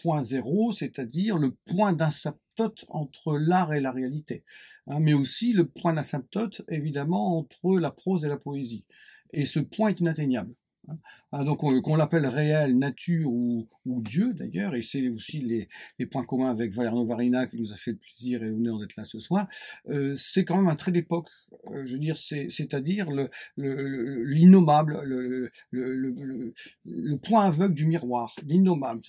point zéro, c'est-à-dire le point d'asymptote entre l'art et la réalité, hein, mais aussi le point d'asymptote, évidemment, entre la prose et la poésie. Et ce point est inatteignable. Donc qu'on l'appelle réel, nature ou Dieu d'ailleurs, et c'est aussi les points communs avec Valerio Varina qui nous a fait le plaisir et l'honneur d'être là ce soir, c'est quand même un trait d'époque, je veux dire, c'est-à-dire l'innommable, le point aveugle du miroir, l'innommable,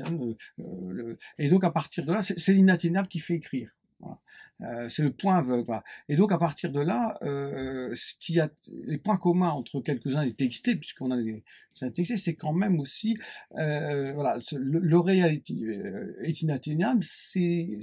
et donc à partir de là, c'est l'inatteignable qui fait écrire. Voilà. C'est le point aveugle. Voilà. Et donc à partir de là, ce qui a les points communs entre quelques-uns des textés, puisqu'on a des textés, c'est quand même aussi voilà, le réel est inatteignable. C'est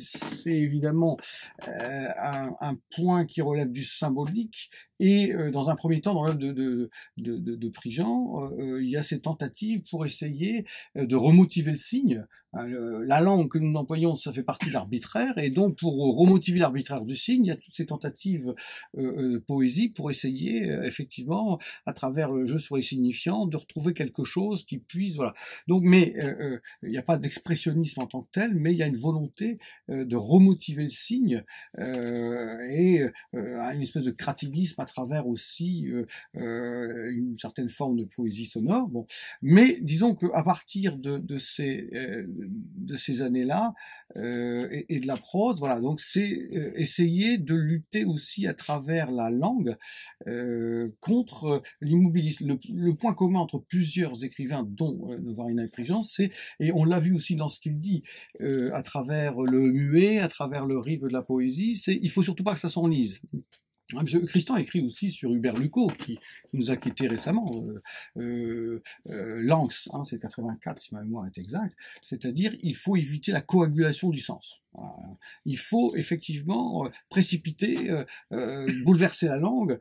évidemment un point qui relève du symbolique. Et dans un premier temps, dans l'œuvre de Prigent, il y a ces tentatives pour essayer de remotiver le signe. La langue que nous employons, ça fait partie de l'arbitraire, et donc pour remotiver l'arbitraire du signe, il y a toutes ces tentatives de poésie pour essayer effectivement, à travers le jeu sur les signifiants, de retrouver quelque chose qui puisse, voilà. Donc, mais il n'y a pas d'expressionnisme en tant que tel, mais il y a une volonté de remotiver le signe et une espèce de cratinisme à travers aussi une certaine forme de poésie sonore. Bon, mais disons qu'à partir de ces années-là et de la prose, voilà, donc c'est essayer de lutter aussi à travers la langue contre l'immobilisme. Le point commun entre plusieurs écrivains, dont Varina et Prigent, et on l'a vu aussi dans ce qu'il dit, à travers le muet, à travers le rythme de la poésie, il faut surtout pas que ça s'enlise. Christian a écrit aussi sur Hubert Lucot, qui nous a quittés récemment, Lanx, hein, c'est 84 si ma mémoire est exacte, c'est-à-dire il faut éviter la coagulation du sens. Voilà. Il faut effectivement précipiter, bouleverser la langue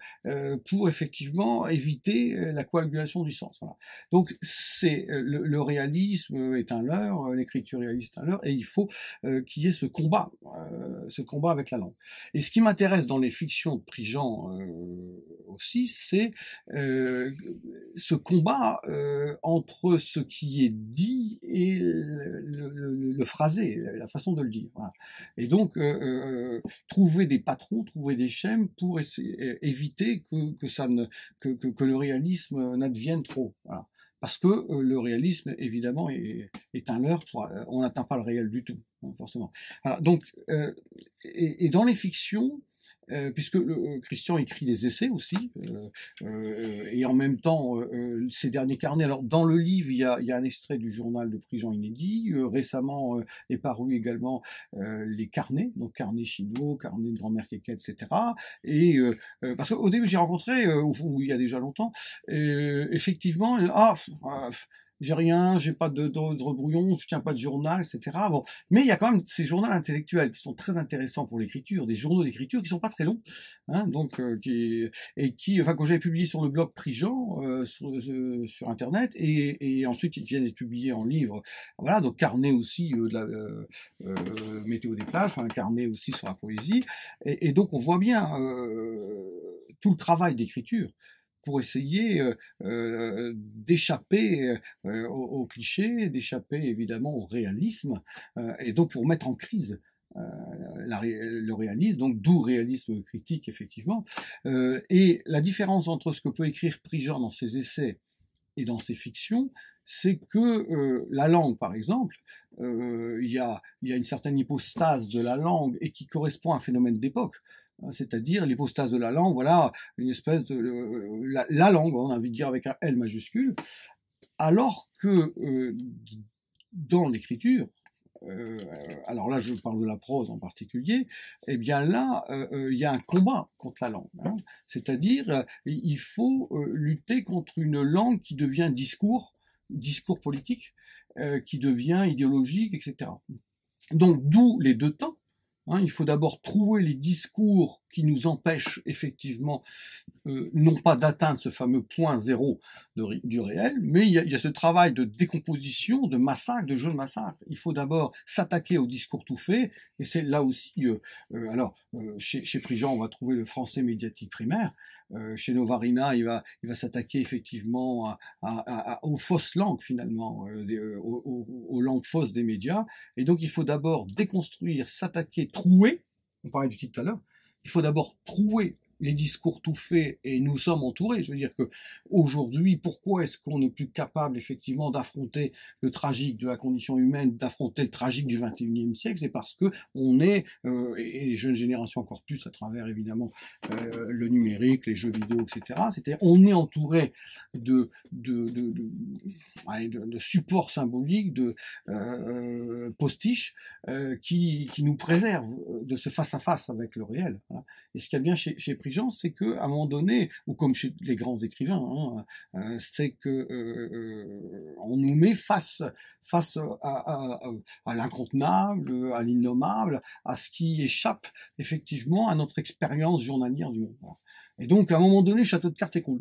pour effectivement éviter la coagulation du sens. Voilà. Donc c'est le réalisme est un leurre, l'écriture réaliste est un leurre, et il faut qu'il y ait ce combat avec la langue. Et ce qui m'intéresse dans les fictions de Prigent aussi, c'est ce combat entre ce qui est dit et le phrasé, la façon de le dire. Voilà. Et donc trouver des patrons, trouver des schèmes pour éviter que le réalisme n'advienne trop. Voilà. Parce que le réalisme, évidemment, est un leurre. On n'atteint pas le réel du tout, hein, forcément. Voilà. Donc, et dans les fictions, puisque Christian écrit des essais aussi, et en même temps ses derniers carnets. Alors dans le livre, il y a un extrait du journal de Prigent inédit. Récemment est paru également les carnets, donc carnets Chino, carnets de grand-mère Kéké, etc. Et parce qu'au début j'ai rencontré, il y a déjà longtemps, effectivement, j'ai rien, j'ai pas de brouillon, je tiens pas de journal, etc. Bon, mais il y a quand même ces journaux intellectuels qui sont très intéressants pour l'écriture, des journaux d'écriture qui sont pas très longs, hein, donc enfin, que j'avais publié sur le blog Prigent sur internet, et ensuite qui viennent d'être publiés en livre. Voilà, donc carnet aussi de la météo des plages, enfin, un carnet aussi sur la poésie, et donc on voit bien tout le travail d'écriture pour essayer d'échapper aux clichés, d'échapper évidemment au réalisme, et donc pour mettre en crise le réalisme, donc d'où réalisme critique effectivement. Et la différence entre ce que peut écrire Prigent dans ses essais et dans ses fictions, c'est que la langue, par exemple, il y a une certaine hypostase de la langue et qui correspond à un phénomène d'époque. C'est-à-dire l'hypostase de la langue, voilà, une espèce de la langue, on a envie de dire avec un L majuscule, alors que dans l'écriture, alors là je parle de la prose en particulier, eh bien là il y a un combat contre la langue, hein. C'est-à-dire il faut lutter contre une langue qui devient discours politique, qui devient idéologique, etc. Donc d'où les deux temps. Hein, il faut d'abord trouver les discours qui nous empêchent effectivement, non pas d'atteindre ce fameux point zéro du réel, mais il y a ce travail de décomposition, de massacre, de jeu de massacre. Il faut d'abord s'attaquer au discours tout fait, et c'est là aussi, chez Prigent, on va trouver le français médiatique primaire. Chez Novarina, il va s'attaquer effectivement aux fausses langues finalement, aux langues fausses des médias. Et donc il faut d'abord déconstruire, s'attaquer, trouer. On parlait du titre tout à l'heure. Il faut d'abord trouver les discours tout faits, et nous sommes entourés. Je veux dire que aujourd'hui, pourquoi est-ce qu'on n'est plus capable effectivement d'affronter le tragique de la condition humaine, d'affronter le tragique du XXIe siècle? C'est parce que on est, et les jeunes générations encore plus à travers évidemment le numérique, les jeux vidéo, etc. C'est-à-dire on est entouré de supports symboliques, de postiches qui nous préservent de ce face-à-face avec le réel. Voilà. Et ce qu'il y a bien chez Prigent, c'est qu'à un moment donné, ou comme chez les grands écrivains, c'est que on nous met face à l'incontenable, à l'innommable, à ce qui échappe effectivement à notre expérience journalière du monde. Voilà. Et donc, à un moment donné, le château de cartes s'écroule.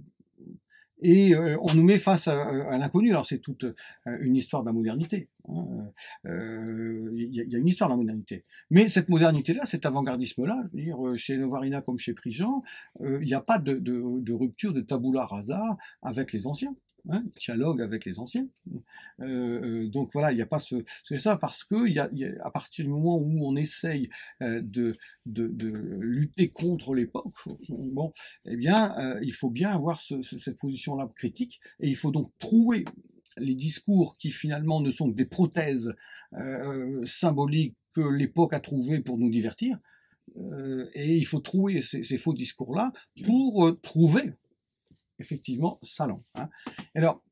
Et on nous met face à l'inconnu. Alors c'est toute une histoire de la modernité. Il y a une histoire de la modernité. Mais cette modernité-là, cet avant-gardisme-là, je veux dire, chez Novarina comme chez Prigent, il n'y a pas de rupture, de tabula rasa avec les anciens. Hein, dialogue avec les anciens. Donc voilà, il n'y a pas c'est ça, parce que à partir du moment où on essaye de lutter contre l'époque, bon, eh bien, il faut bien avoir cette position-là critique, et il faut donc trouver les discours qui finalement ne sont que des prothèses symboliques que l'époque a trouvées pour nous divertir, et il faut trouver ces faux discours-là pour trouver effectivement sa langue. Hein. Alors,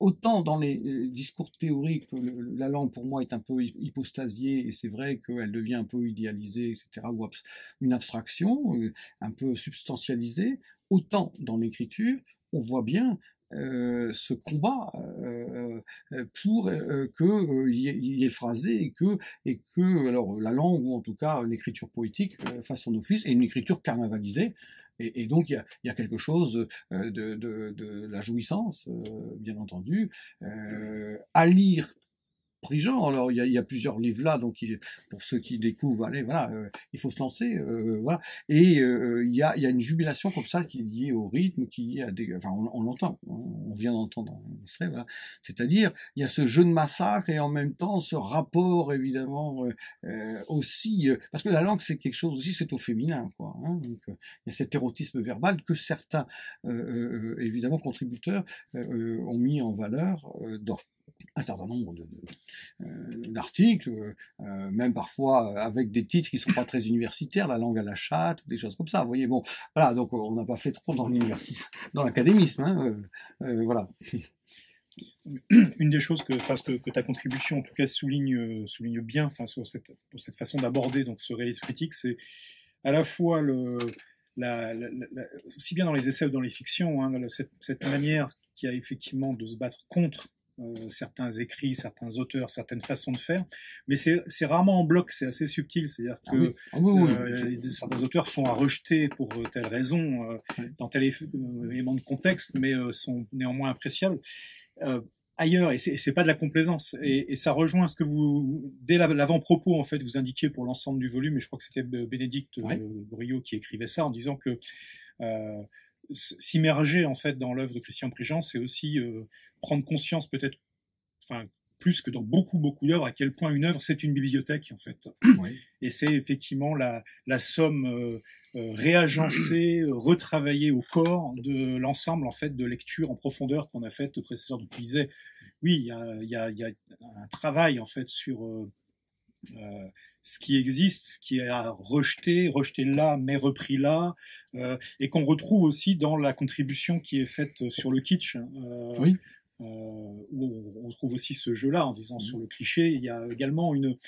autant dans les discours théoriques, la langue pour moi est un peu hypostasiée, et c'est vrai qu'elle devient un peu idéalisée, etc., ou une abstraction, un peu substantialisée, autant dans l'écriture, on voit bien ce combat pour qu'il y ait le phrasé, et que alors la langue, ou en tout cas l'écriture poétique, fasse son office, et une écriture carnavalisée. Et donc il y a quelque chose de la jouissance, bien entendu, à lire Prigent. Alors il y a plusieurs livres là, donc pour ceux qui découvrent, allez, voilà, il faut se lancer, voilà. Et il y a une jubilation comme ça qui est liée au rythme, qui est liée à enfin on l'entend, on vient d'entendre un extrait, voilà. C'est-à-dire il y a ce jeu de massacre, et en même temps ce rapport évidemment aussi, parce que la langue c'est quelque chose aussi, c'est au féminin, quoi. Hein, donc il y a cet érotisme verbal que certains évidemment contributeurs ont mis en valeur dans un certain nombre d'articles, même parfois avec des titres qui ne sont pas très universitaires, la langue à la chatte, ou des choses comme ça. Vous voyez, bon, voilà, donc on n'a pas fait trop dans l'université, dans l'académisme, hein, voilà. Une des choses que ta contribution, en tout cas, souligne bien, pour cette façon d'aborder donc ce réalisme critique, c'est à la fois aussi bien dans les essais ou dans les fictions, hein, cette manière qui a effectivement de se battre contre certains écrits, certains auteurs, certaines façons de faire, mais c'est rarement en bloc, c'est assez subtil, c'est-à-dire que certains auteurs sont à rejeter pour telle raison, dans tel élément de contexte, mais sont néanmoins appréciables. Ailleurs, et c'est pas de la complaisance, et ça rejoint ce que vous, dès l'avant-propos, en fait, vous indiquiez pour l'ensemble du volume, et je crois que c'était Bénédicte Brio qui écrivait ça, en disant que s'immerger, en fait, dans l'œuvre de Christian Prigent, c'est aussi prendre conscience, peut-être, enfin, plus que dans beaucoup d'œuvres, à quel point une œuvre, c'est une bibliothèque, en fait. Et c'est effectivement la somme réagencée, retravaillée au corps de l'ensemble, en fait, de lecture en profondeur qu'on a faite. Le précédent nous disait, oui, il y a un travail, en fait, sur ce qui existe, ce qui est à rejeter là, mais repris là, et qu'on retrouve aussi dans la contribution qui est faite sur le kitsch. Où on trouve aussi ce jeu-là en disant sur le cliché, il y a également une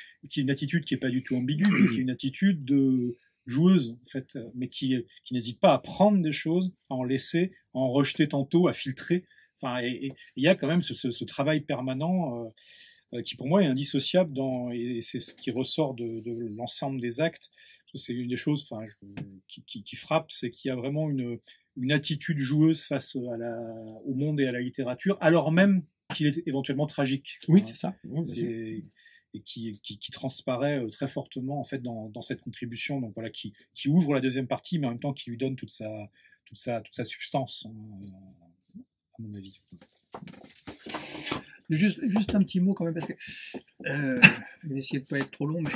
attitude qui est pas du tout ambiguë, mais qui est une attitude de joueuse en fait, mais qui n'hésite pas à prendre des choses, à en laisser, à en rejeter tantôt, à filtrer. Enfin, et il y a quand même ce travail permanent qui pour moi est indissociable et c'est ce qui ressort de l'ensemble des actes. C'est une des choses, enfin, qui frappe, c'est qu'il y a vraiment une attitude joueuse face au monde et à la littérature, alors même qu'il est éventuellement tragique. Oui, c'est ça. Et qui transparaît très fortement en fait dans cette contribution, donc voilà, qui ouvre la deuxième partie, mais en même temps qui lui donne toute sa substance, à mon avis. Juste un petit mot quand même, parce que je vais essayer de pas être trop long, mais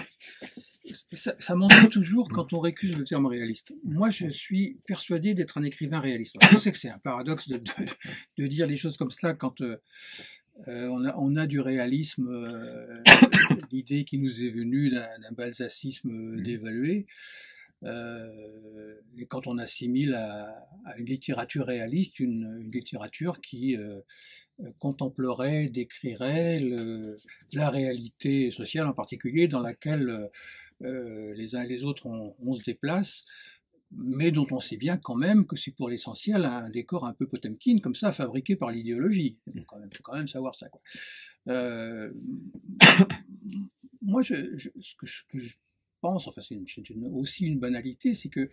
ça m'ennuie toujours quand on récuse le terme réaliste. Moi, je suis persuadé d'être un écrivain réaliste. Alors, je sais que c'est un paradoxe de dire les choses comme cela quand on a du réalisme, l'idée qui nous est venue d'un balsacisme dévalué, et quand on assimile à une littérature réaliste, une littérature qui contemplerait, décrirait la réalité sociale en particulier dans laquelle les uns et les autres on se déplace, mais dont on sait bien quand même que c'est pour l'essentiel un décor un peu Potemkin, comme ça, fabriqué par l'idéologie. Il faut quand même savoir ça, quoi. Moi, ce que je pense, enfin c'est aussi une banalité, c'est que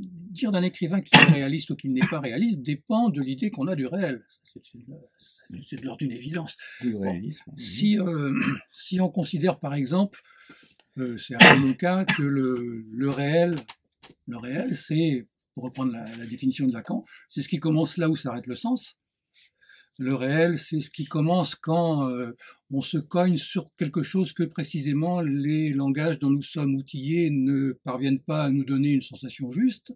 dire d'un écrivain qu'il est réaliste ou qu'il n'est pas réaliste dépend de l'idée qu'on a du réel. C'est de l'ordre d'une évidence. Du réalisme. Bon, si on considère par exemple, c'est un peu mon cas, que le réel, c'est, pour reprendre la définition de Lacan, c'est ce qui commence là où s'arrête le sens. Le réel, c'est ce qui commence quand on se cogne sur quelque chose que précisément les langages dont nous sommes outillés ne parviennent pas à nous donner une sensation juste.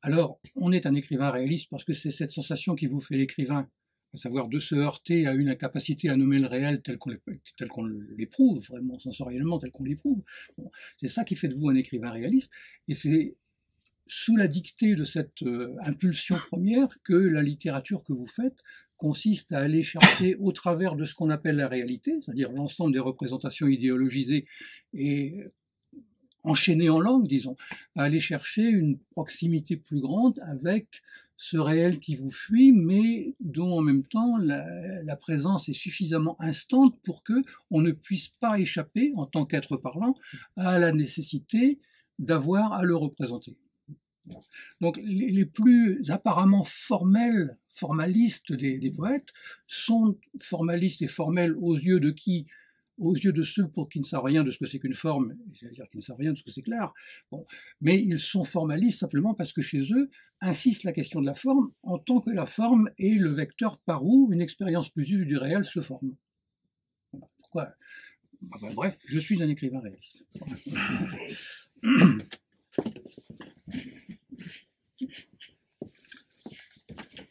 Alors, on est un écrivain réaliste parce que c'est cette sensation qui vous fait l'écrivain, à savoir de se heurter à une incapacité à nommer le réel tel qu'on l'éprouve, vraiment sensoriellement tel qu'on l'éprouve. Bon, c'est ça qui fait de vous un écrivain réaliste, et c'est sous la dictée de cette impulsion première que la littérature que vous faites consiste à aller chercher au travers de ce qu'on appelle la réalité, c'est-à-dire l'ensemble des représentations idéologisées et enchaînées en langue, disons, à aller chercher une proximité plus grande avec ce réel qui vous fuit, mais dont en même temps la présence est suffisamment instante pour que on ne puisse pas échapper, en tant qu'être parlant, à la nécessité d'avoir à le représenter. Donc les plus apparemment formalistes des poètes sont formalistes et formels aux yeux de qui? Aux yeux de ceux pour qui ne savent rien de ce que c'est qu'une forme, c'est-à-dire qui ne savent rien de ce que c'est que l'art. Bon. Mais ils sont formalistes simplement parce que chez eux insiste la question de la forme en tant que la forme est le vecteur par où une expérience plus juste du réel se forme. Voilà. Pourquoi? Bref, je suis un écrivain réaliste.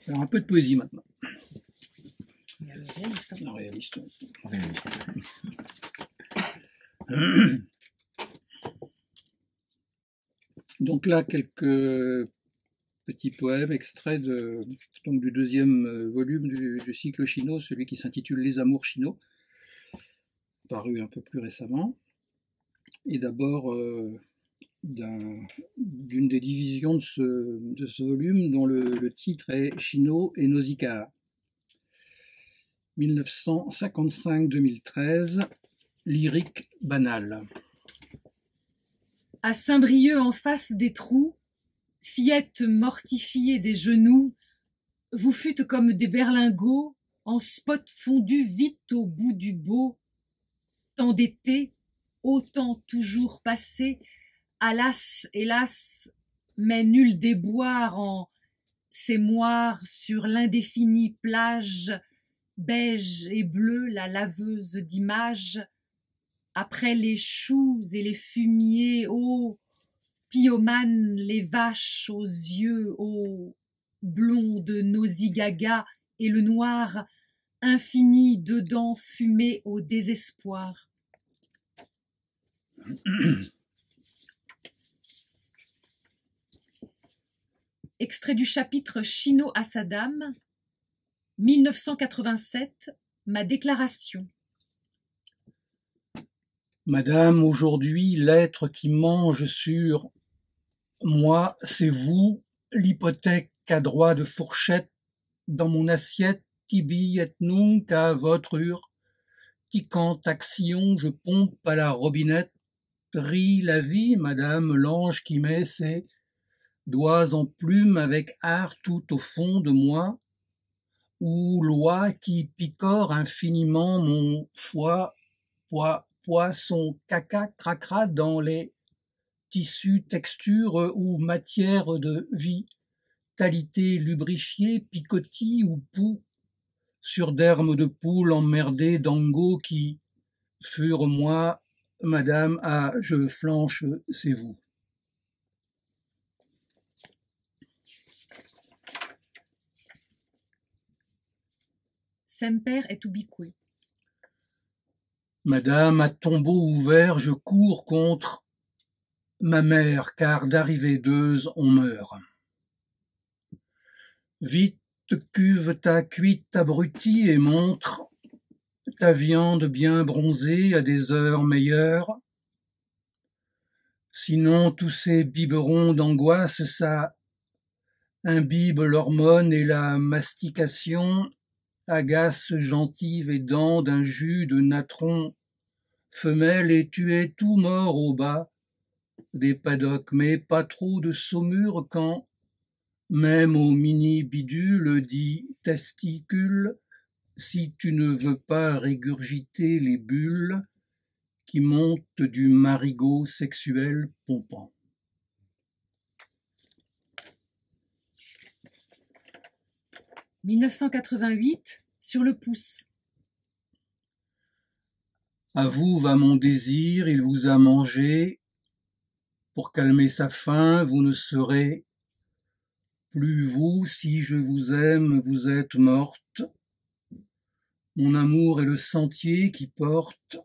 Alors un peu de poésie maintenant. Il y a le réaliste. Le réaliste. Donc là, quelques petits poèmes extraits du deuxième volume du cycle Chino, celui qui s'intitule Les Amours Chino, paru un peu plus récemment. Et d'abord d'une des divisions de ce volume dont le titre est Chino et Nausicaa. 1955-2013, lyrique banale. À Saint-Brieuc, en face des trous, fillettes mortifiées des genoux, vous fûtes comme des berlingots, en spot fondu vite au bout du beau. Tant d'été, autant toujours passé, alas, hélas, mais nul déboire en ces moires sur l'indéfinie plage, beige et bleu la laveuse d'images, après les choux et les fumiers, ô pyomanes, les vaches aux yeux, ô blond de Nosigaga et le noir, infini dedans fumé au désespoir. Extrait du chapitre Chino à sa dame, 1987, ma déclaration. Madame, aujourd'hui, l'être qui mange sur moi, c'est vous, l'hypothèque à droit de fourchette dans mon assiette, tibi et nunc à votre ur, ticant action, je pompe à la robinette, rit la vie, madame, l'ange qui met ses doigts en plume avec art tout au fond de moi, ou loi qui picore infiniment mon foie, poisson caca cracra dans les tissus, textures ou matière de vie, qualité lubrifiée, picotis ou poux, sur derme de poule emmerdée d'ango qui furent moi, madame, je flanche, c'est vous. Semper et ubique. Madame, à tombeau ouvert, je cours contre ma mère, car d'arrivée d'euse, on meurt. Vite, cuve ta cuite abrutie et montre ta viande bien bronzée à des heures meilleures. Sinon, tous ces biberons d'angoisse, ça imbibe l'hormone et la mastication, agace gentive et dents d'un jus de natron femelle et tu es tout mort au bas des paddocks, mais pas trop de saumure quand, même au mini-bidule dit testicule, si tu ne veux pas régurgiter les bulles qui montent du marigot sexuel pompant. « 1988, sur le pouce. À vous va mon désir, il vous a mangé. Pour calmer sa faim, vous ne serez plus vous, si je vous aime, vous êtes morte. Mon amour est le sentier qui porte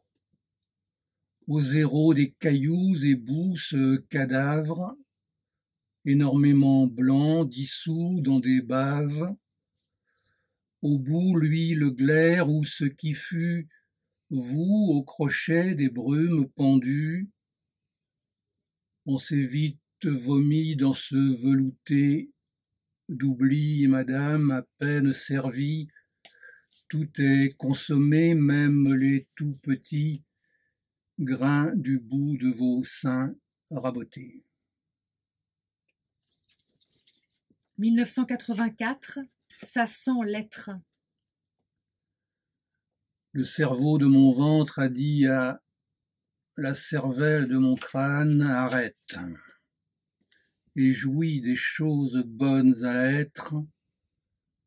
au zéro des cailloux et boues ce cadavre, énormément blanc, dissous dans des baves. Au bout, lui, le glaire ou ce qui fut vous au crochet des brumes pendues. On s'est vite vomi dans ce velouté d'oubli, madame, à peine servi. Tout est consommé, même les tout petits grains du bout de vos seins rabotés. 1984, ça sent l'être. Le cerveau de mon ventre a dit à la cervelle de mon crâne, arrête, et jouis des choses bonnes à être,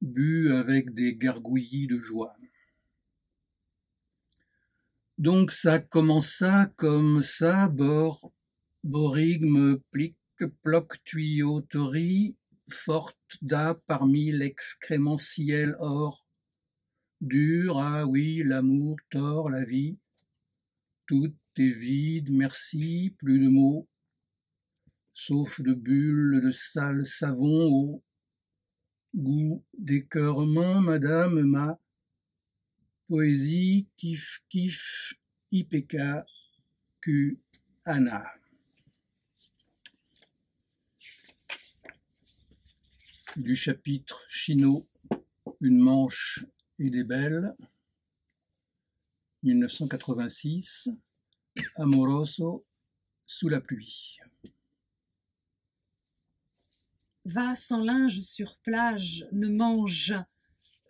bu avec des gargouillis de joie. Donc ça commença comme ça, borigme, plique, ploc, tuyauterie, forte da parmi l'excrémentiel or, dur, ah oui, l'amour, tord, la vie, tout est vide, merci, plus de mots, sauf de bulles de sale savon au goût d'écœurement, madame, ma poésie, kif, kif, IPK, Q, Anna. Du chapitre Chino, une manche Il est belle, 1986, Amoroso, sous la pluie. Va sans linge sur plage, ne mange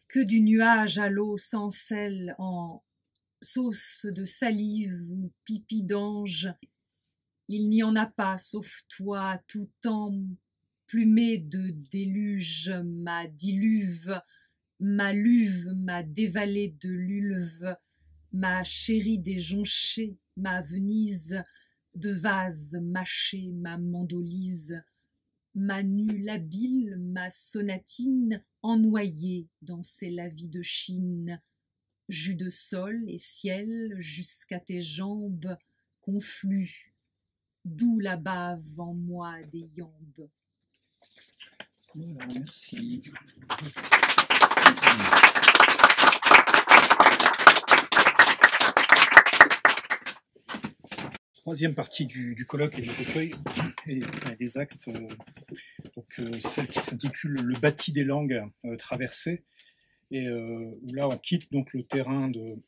que du nuage à l'eau sans sel, en sauce de salive ou pipi d'ange. Il n'y en a pas, sauf toi, tout emplumé de déluge, ma diluve, ma luve, ma dévalée de lulve, ma chérie déjonchée, ma Venise de vase mâchée, ma mandolise, ma nue labile, ma sonatine, ennoyée dans ces lavis de Chine, jus de sol et ciel jusqu'à tes jambes confluent, d'où la bave en moi des yambes. Voilà, merci. Troisième partie du colloque et du recueil et des actes, celle qui s'intitule Le bâti des langues traversées, et où là on quitte donc le terrain du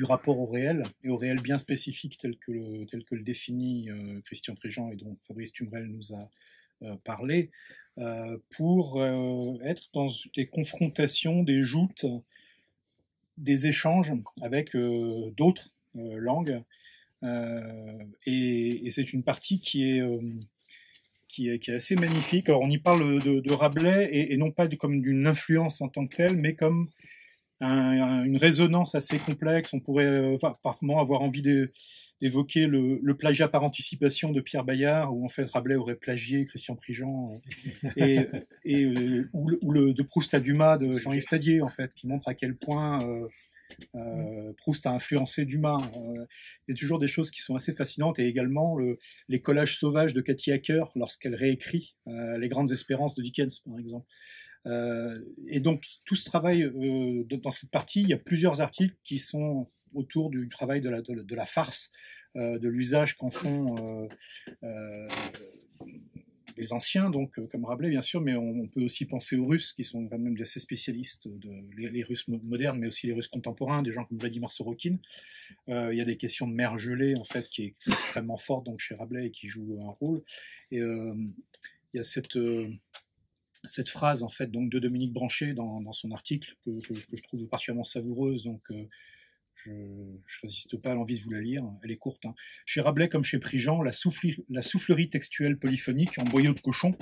rapport au réel, et au réel bien spécifique tel que le définit Christian Préjean et dont Fabrice Tumrel nous a parlé, pour être dans des confrontations, des joutes, des échanges avec d'autres langues. Et c'est une partie qui est assez magnifique. Alors on y parle de Rabelais, et non pas comme d'une influence en tant que telle, mais comme une résonance assez complexe. On pourrait parfois avoir envie d'évoquer le plagiat par anticipation de Pierre Bayard, où en fait Rabelais aurait plagié Christian Préjean, ou le de Proust à Dumas de Jean-Yves Tadier, en fait, qui montre à quel point Proust a influencé Dumas. Il y a toujours des choses qui sont assez fascinantes, et également les collages sauvages de Cathy Hacker lorsqu'elle réécrit Les Grandes Espérances de Dickens, par exemple. Et donc tout ce travail, dans cette partie, il y a plusieurs articles qui sont autour du travail de la farce, de l'usage qu'en font les anciens, donc comme Rabelais bien sûr, mais on peut aussi penser aux Russes, qui sont quand même assez spécialistes, les Russes modernes, mais aussi les Russes contemporains, des gens comme Vladimir Sorokin. Il y a des questions de mer gelée, en fait, qui est extrêmement forte donc, chez Rabelais, et qui joue un rôle. Et il y a cette phrase, en fait, donc, de Dominique Branché dans son article, que je trouve particulièrement savoureuse, donc je ne résiste pas à l'envie de vous la lire, elle est courte. Hein. Chez Rabelais, comme chez Prigent, la soufflerie textuelle polyphonique en boyau de cochon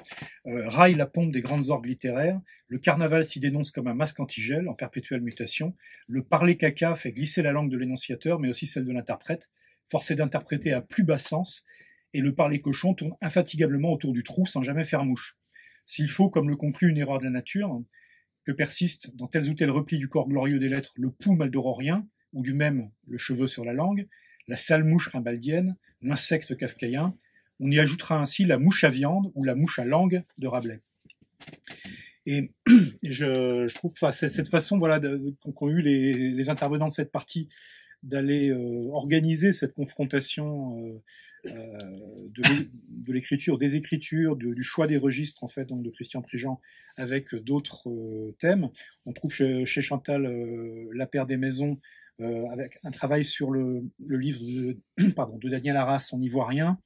raille la pompe des grandes orgues littéraires, le carnaval s'y dénonce comme un masque antigel en perpétuelle mutation, le parler caca fait glisser la langue de l'énonciateur, mais aussi celle de l'interprète, forcé d'interpréter à plus bas sens, et le parler cochon tourne infatigablement autour du trou sans jamais faire mouche. S'il faut, comme le conclut une erreur de la nature, que persiste dans tel ou tel repli du corps glorieux des lettres le pouls maldororien, ou du même le cheveu sur la langue, la sale mouche rimbaldienne, l'insecte kafkaïen, on y ajoutera ainsi la mouche à viande ou la mouche à langue de Rabelais. Et je trouve cette façon, voilà, qu'ont eu les intervenants de cette partie d'aller organiser cette confrontation de l'écriture, des écritures, du choix des registres, en fait, donc de Christian Préjean, avec d'autres thèmes. On trouve chez Chantal Lapère des Maisons, avec un travail sur le livre de Daniel Arras en ivoirien,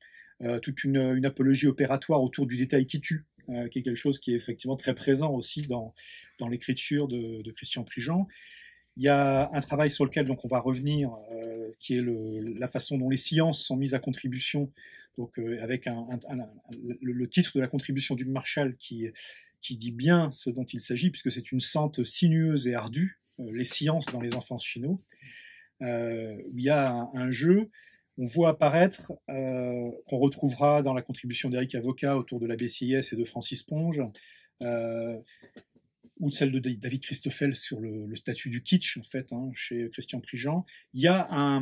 toute une apologie opératoire autour du détail qui tue, qui est quelque chose qui est effectivement très présent aussi dans l'écriture de Christian Préjean. Il y a un travail sur lequel donc on va revenir, qui est la façon dont les sciences sont mises à contribution, donc avec le titre de la contribution d'Hugues Marchal qui dit bien ce dont il s'agit, puisque c'est une sente sinueuse et ardue, les sciences dans les enfants chinois, où il y a un jeu. On voit apparaître, qu'on retrouvera dans la contribution d'Éric Avocat autour de la BCIS et de Francis Ponge, ou celle de David Christoffel sur le statut du kitsch, en fait, hein, chez Christian Préjean. Il y a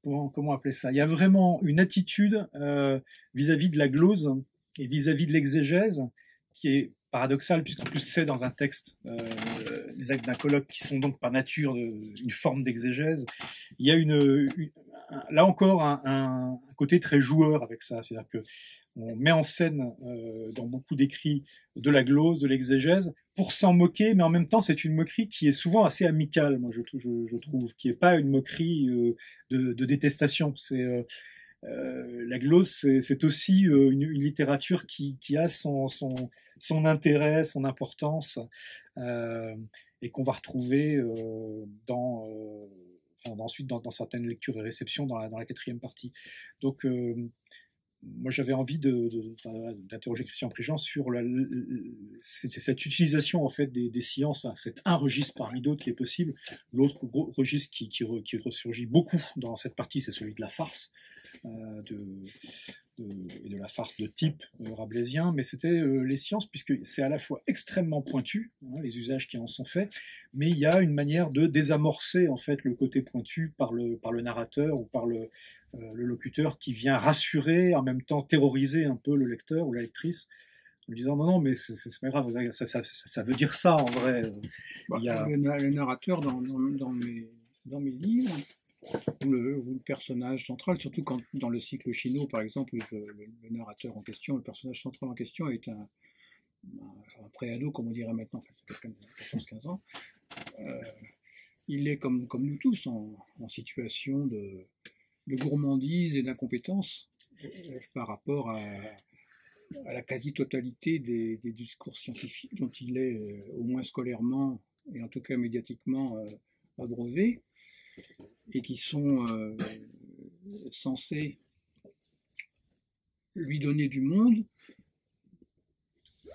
comment appeler ça ? Il y a vraiment une attitude vis-à-vis de la glose et vis-à-vis de l'exégèse qui est paradoxale, puisqu'en plus c'est dans un texte, les actes d'un colloque qui sont donc par nature une forme d'exégèse. Il y a là encore un côté très joueur avec ça, c'est-à-dire que on met en scène dans beaucoup d'écrits de la glose, de l'exégèse, pour s'en moquer, mais en même temps, c'est une moquerie qui est souvent assez amicale, moi, je trouve, qui est pas une moquerie de détestation. La glose, c'est aussi une littérature qui a son intérêt, son importance, et qu'on va retrouver ensuite dans certaines lectures et réceptions dans la quatrième partie. Donc, moi, j'avais envie d'interroger Christian Prigent sur cette utilisation en fait des sciences. Enfin, c'est un registre parmi d'autres qui est possible. L'autre registre qui ressurgit beaucoup dans cette partie, c'est celui de la farce, et de la farce de type rabelaisien. Mais c'était les sciences, puisque c'est à la fois extrêmement pointu, les usages qui en sont faits, mais il y a une manière de désamorcer en fait le côté pointu par le narrateur ou par le locuteur qui vient rassurer, en même temps terroriser un peu le lecteur ou la lectrice, en lui disant non, mais c'est pas grave, ça veut dire ça en vrai. Le narrateur dans mes livres, ou le personnage central, surtout quand dans le cycle chinois par exemple, le narrateur en question, le personnage central en question est un préado, comme on dirait maintenant, quelqu'un de 14-15 ans. Il est comme nous tous en situation de gourmandise et d'incompétence par rapport à la quasi-totalité des discours scientifiques dont il est, au moins scolairement et en tout cas médiatiquement, abreuvé, et qui sont censés lui donner du monde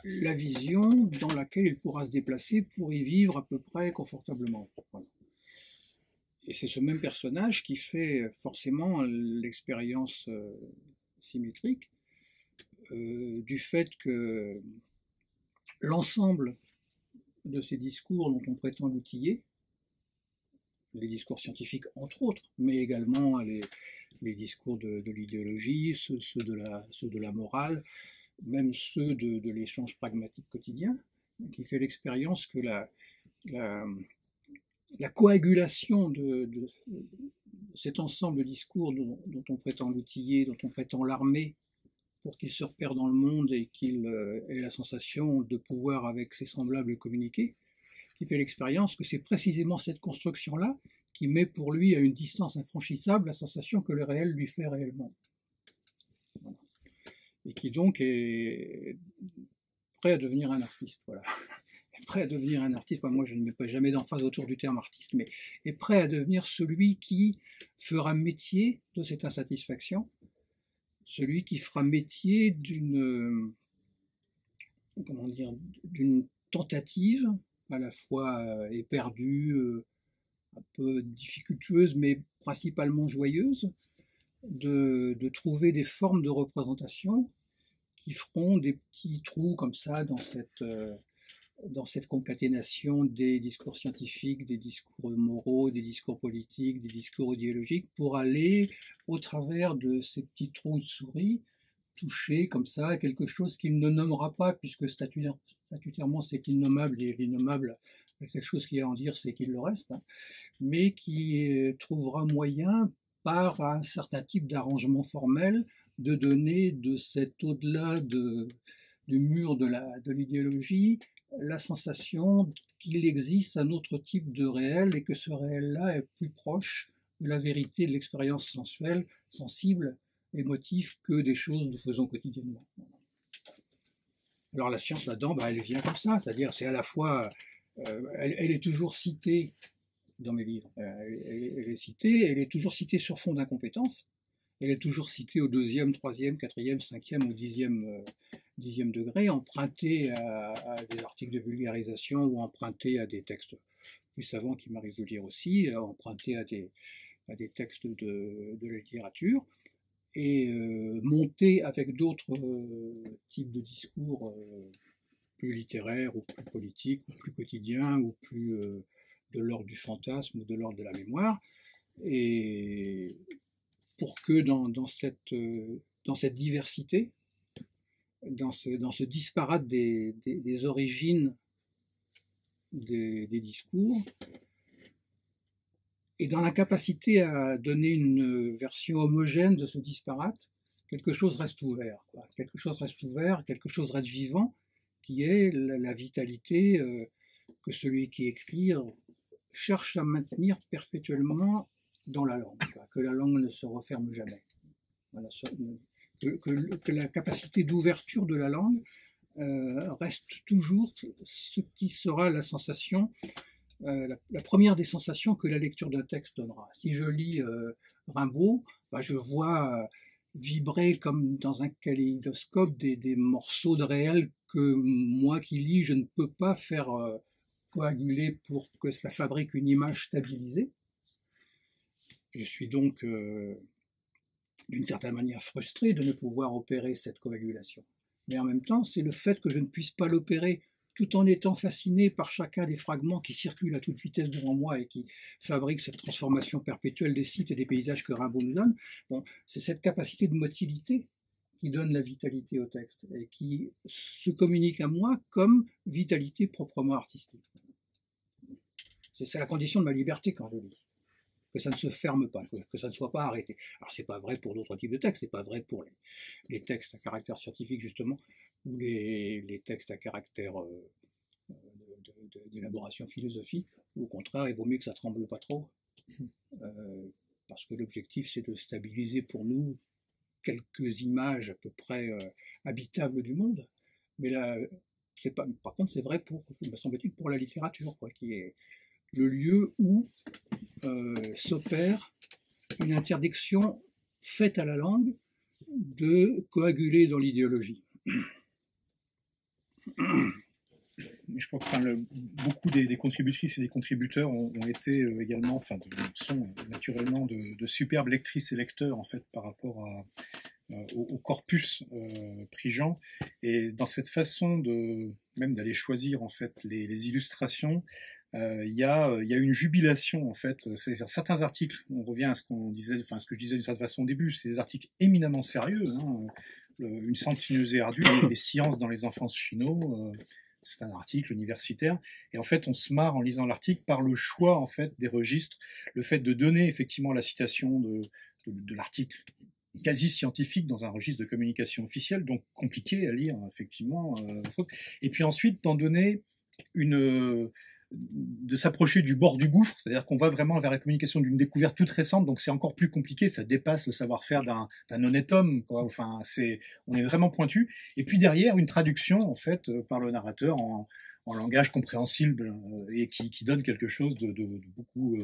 la vision dans laquelle il pourra se déplacer pour y vivre à peu près confortablement. Voilà. Et c'est ce même personnage qui fait forcément l'expérience symétrique du fait que l'ensemble de ces discours dont on prétend l'outiller, les discours scientifiques entre autres, mais également les discours de l'idéologie, ceux de la morale, même ceux de l'échange pragmatique quotidien, qui fait l'expérience que la coagulation de cet ensemble de discours dont on prétend l'outiller, dont on prétend l'armer pour qu'il se repère dans le monde et qu'il ait la sensation de pouvoir avec ses semblables communiquer, qui fait l'expérience que c'est précisément cette construction-là qui met pour lui à une distance infranchissable la sensation que le réel lui fait réellement. Voilà. Et qui donc est prêt à devenir un artiste. Voilà. Prêt à devenir un artiste, moi je ne mets pas jamais d'emphase autour du terme artiste, mais est prêt à devenir celui qui fera métier de cette insatisfaction, celui qui fera métier d'une tentative à la fois éperdue, un peu difficultueuse, mais principalement joyeuse, de trouver des formes de représentation qui feront des petits trous comme ça dans cette concaténation des discours scientifiques, des discours moraux, des discours politiques, des discours idéologiques, pour aller, au travers de ces petits trous de souris, toucher comme ça à quelque chose qu'il ne nommera pas, puisque statutairement c'est innommable, et l'innommable, quelque chose qu'il y a à en dire, c'est qu'il le reste, hein, mais qui trouvera moyen, par un certain type d'arrangement formel, de donner de cet au-delà du mur de l'idéologie, la sensation qu'il existe un autre type de réel et que ce réel-là est plus proche de la vérité de l'expérience sensuelle, sensible, émotive que des choses que nous faisons quotidiennement. Alors la science là-dedans, elle vient comme ça, c'est-à-dire c'est à la fois, elle est toujours citée dans mes livres, elle est toujours citée sur fond d'incompétence, elle est toujours citée au 2e, 3e, 4e, 5e ou 10e degré, empruntée à des articles de vulgarisation ou empruntée à des textes plus savants qui m'arrive de lire aussi, empruntée à des textes de la littérature, et montée avec d'autres types de discours plus littéraires ou plus politiques ou plus quotidiens ou plus de l'ordre du fantasme ou de l'ordre de la mémoire, et pour que dans cette diversité, dans ce disparate des origines des discours, et dans l'incapacité à donner une version homogène de ce disparate, quelque chose reste ouvert. Quelque chose reste ouvert, quelque chose reste vivant, qui est la vitalité que celui qui écrit cherche à maintenir perpétuellement dans la langue, que la langue ne se referme jamais. Voilà, que la capacité d'ouverture de la langue reste toujours ce qui sera la sensation, la première des sensations que la lecture d'un texte donnera. Si je lis Rimbaud, je vois vibrer comme dans un kaléidoscope des morceaux de réel que moi qui lis, je ne peux pas faire coaguler pour que cela fabrique une image stabilisée. Je suis donc d'une certaine manière frustré de ne pouvoir opérer cette coagulation. Mais en même temps, c'est le fait que je ne puisse pas l'opérer tout en étant fasciné par chacun des fragments qui circulent à toute vitesse devant moi et qui fabriquent cette transformation perpétuelle des sites et des paysages que Rimbaud nous donne. Bon, c'est cette capacité de motilité qui donne la vitalité au texte et qui se communique à moi comme vitalité proprement artistique. C'est la condition de ma liberté quand je lis. Que ça ne se ferme pas, que ça ne soit pas arrêté. Alors c'est pas vrai pour d'autres types de textes, c'est pas vrai pour les textes à caractère scientifique justement, ou les textes à caractère d'élaboration philosophique. Au contraire, il vaut mieux que ça tremble pas trop, parce que l'objectif c'est de stabiliser pour nous quelques images à peu près habitables du monde. Mais là, par contre, c'est vrai pour, me semble-t-il, pour la littérature, quoi, qui est le lieu où s'opère une interdiction faite à la langue de coaguler dans l'idéologie. Je crois que beaucoup des contributrices et des contributeurs ont été également, sont naturellement de superbes lectrices et lecteurs en fait par rapport au corpus Prigent, et dans cette façon même d'aller choisir en fait les illustrations. Il y a une jubilation en fait. C'est-à-dire certains articles, on revient à ce qu'on disait, ce que je disais d'une certaine façon au début, c'est des articles éminemment sérieux. Une science sinueuse et ardue, les sciences dans les enfants chinois. C'est un article universitaire, et en fait on se marre en lisant l'article par le choix en fait des registres, le fait de donner effectivement la citation de l'article quasi scientifique dans un registre de communication officielle, donc compliqué à lire effectivement, et puis ensuite d'en donner de s'approcher du bord du gouffre, c'est-à-dire qu'on va vraiment vers la communication d'une découverte toute récente, donc c'est encore plus compliqué, ça dépasse le savoir-faire d'un honnête homme, quoi. Enfin, on est vraiment pointu. Et puis derrière, une traduction en fait par le narrateur en langage compréhensible et qui donne quelque chose de beaucoup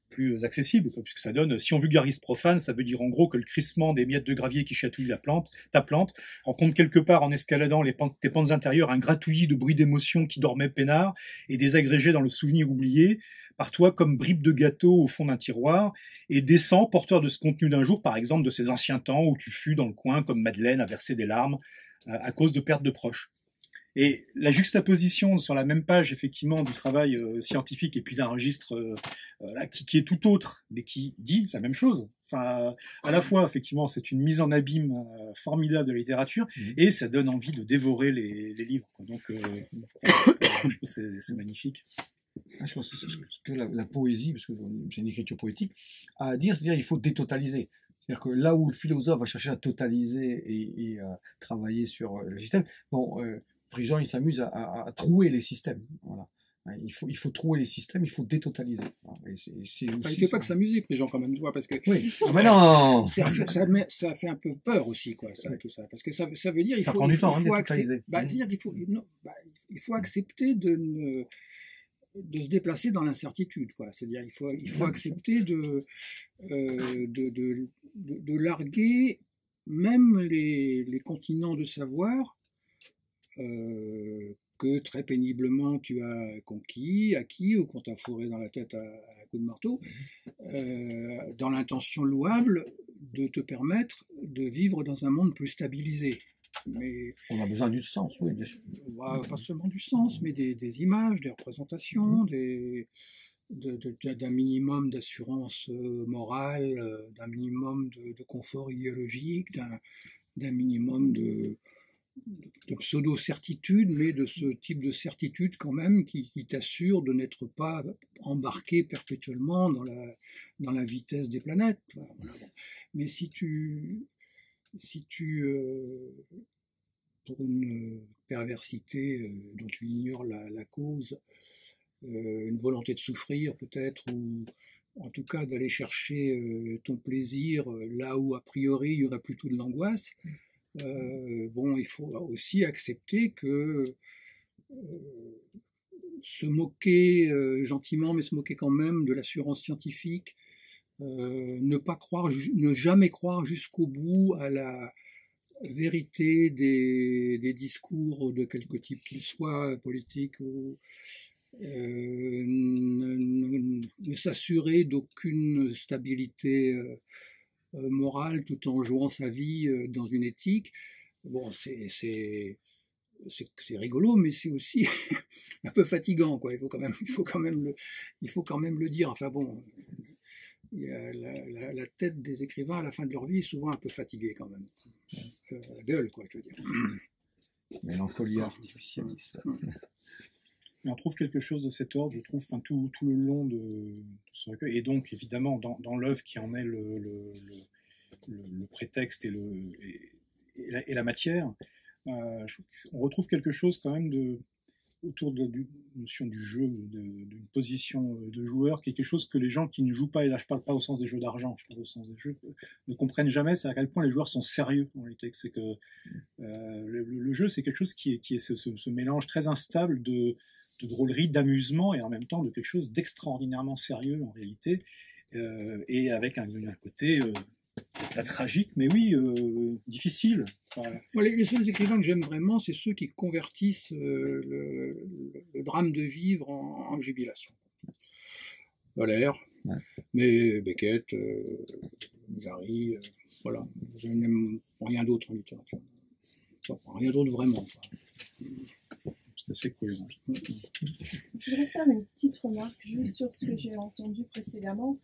plus accessible, quoi, puisque ça donne, si on vulgarise profane, ça veut dire en gros que le crissement des miettes de gravier qui chatouillent ta plante, rencontre quelque part en escaladant tes pentes intérieures un gratouillis de bruits d'émotions qui dormaient peinard et désagrégés dans le souvenir oublié par toi comme bribes de gâteau au fond d'un tiroir, et descend porteur de ce contenu d'un jour, par exemple de ces anciens temps où tu fus dans le coin comme Madeleine à verser des larmes à cause de perte de proches. Et la juxtaposition sur la même page, effectivement, du travail scientifique et puis d'un registre qui est tout autre, mais qui dit la même chose. Enfin, à la fois, effectivement, c'est une mise en abîme formidable de la littérature, et ça donne envie de dévorer les livres, quoi. Donc, je trouve que c'est magnifique. Je pense que c'est ce que la poésie, parce que j'ai une écriture poétique, a à dire, c'est-à-dire qu'il faut détotaliser. C'est-à-dire que là où le philosophe va chercher à totaliser et à travailler sur le système, Prigent, il s'amuse à trouer les systèmes. Voilà. Il faut trouer les systèmes, il faut détotaliser. Il ne fait pas que s'amuser, Prigent, quand même, parce que oui. Mais non. Ça fait un peu peur aussi, quoi, tout ça, parce que ça veut dire ça prend du temps, détotaliser. Il faut accepter de se déplacer dans l'incertitude, quoi. C'est-à-dire il faut accepter de larguer même les continents de savoir que très péniblement tu as acquis, ou qu'on t'a fourré dans la tête à coups de marteau, dans l'intention louable de te permettre de vivre dans un monde plus stabilisé. Mais on a besoin du sens, oui, bien sûr. Pas seulement du sens, mais des images, des représentations, d'un minimum d'assurance morale, d'un minimum de confort idéologique, d'un minimum de pseudo-certitude, mais de ce type de certitude quand même qui t'assure de n'être pas embarqué perpétuellement dans la vitesse des planètes. Mais si tu pour une perversité dont tu ignores la cause, une volonté de souffrir peut-être, ou en tout cas d'aller chercher ton plaisir là où a priori il y aurait plutôt de l'angoisse. Bon, il faut aussi accepter que se moquer gentiment, mais se moquer quand même de l'assurance scientifique, ne jamais croire jusqu'au bout à la vérité des discours de quelque type qu'ils soient, politiques ou ne s'assurer d'aucune stabilité morale tout en jouant sa vie dans une éthique. Bon, c'est rigolo, mais c'est aussi un peu fatigant, quoi. Il faut quand même le dire. Enfin bon, la tête des écrivains à la fin de leur vie est souvent un peu fatiguée quand même. La gueule, quoi, je veux dire. Mélancolie artificialiste. Mais on trouve quelque chose de cet ordre, je trouve, tout le long de ce recueil, et donc évidemment dans l'œuvre qui en est le prétexte et la matière. Je trouve qu'on retrouve quelque chose quand même autour de la notion du jeu, d'une position de joueur, quelque chose que les gens qui ne jouent pas, et là je parle pas au sens des jeux d'argent, je parle au sens des jeux, ne comprennent jamais, c'est à quel point les joueurs sont sérieux en réalité. C'est que le jeu, c'est quelque chose qui est ce mélange très instable de drôlerie, d'amusement, et en même temps de quelque chose d'extraordinairement sérieux en réalité, et avec un côté pas tragique, mais oui, difficile. Enfin, les seuls écrivains que j'aime vraiment, c'est ceux qui convertissent le drame de vivre en jubilation. Valère, ouais. Mais Beckett, Jarry, voilà. Je n'aime rien d'autre en littérature. Rien d'autre vraiment. C'est assez cohérent. Je voudrais faire une petite remarque juste sur ce que j'ai entendu précédemment.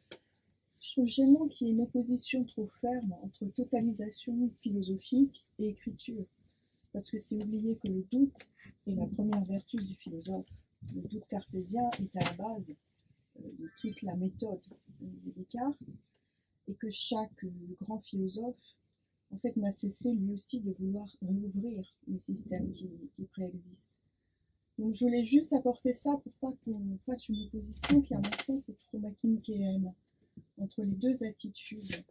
Je trouve gênant qu'il y ait une opposition trop ferme entre totalisation philosophique et écriture. Parce que c'est oublier que le doute est la première vertu du philosophe. Le doute cartésien est à la base de toute la méthode de Descartes, et que chaque grand philosophe, en fait, n'a cessé lui aussi de vouloir rouvrir le système qui préexiste. Donc je voulais juste apporter ça pour pas qu'on fasse une opposition qui, à mon sens, est trop manichéenne entre les deux attitudes.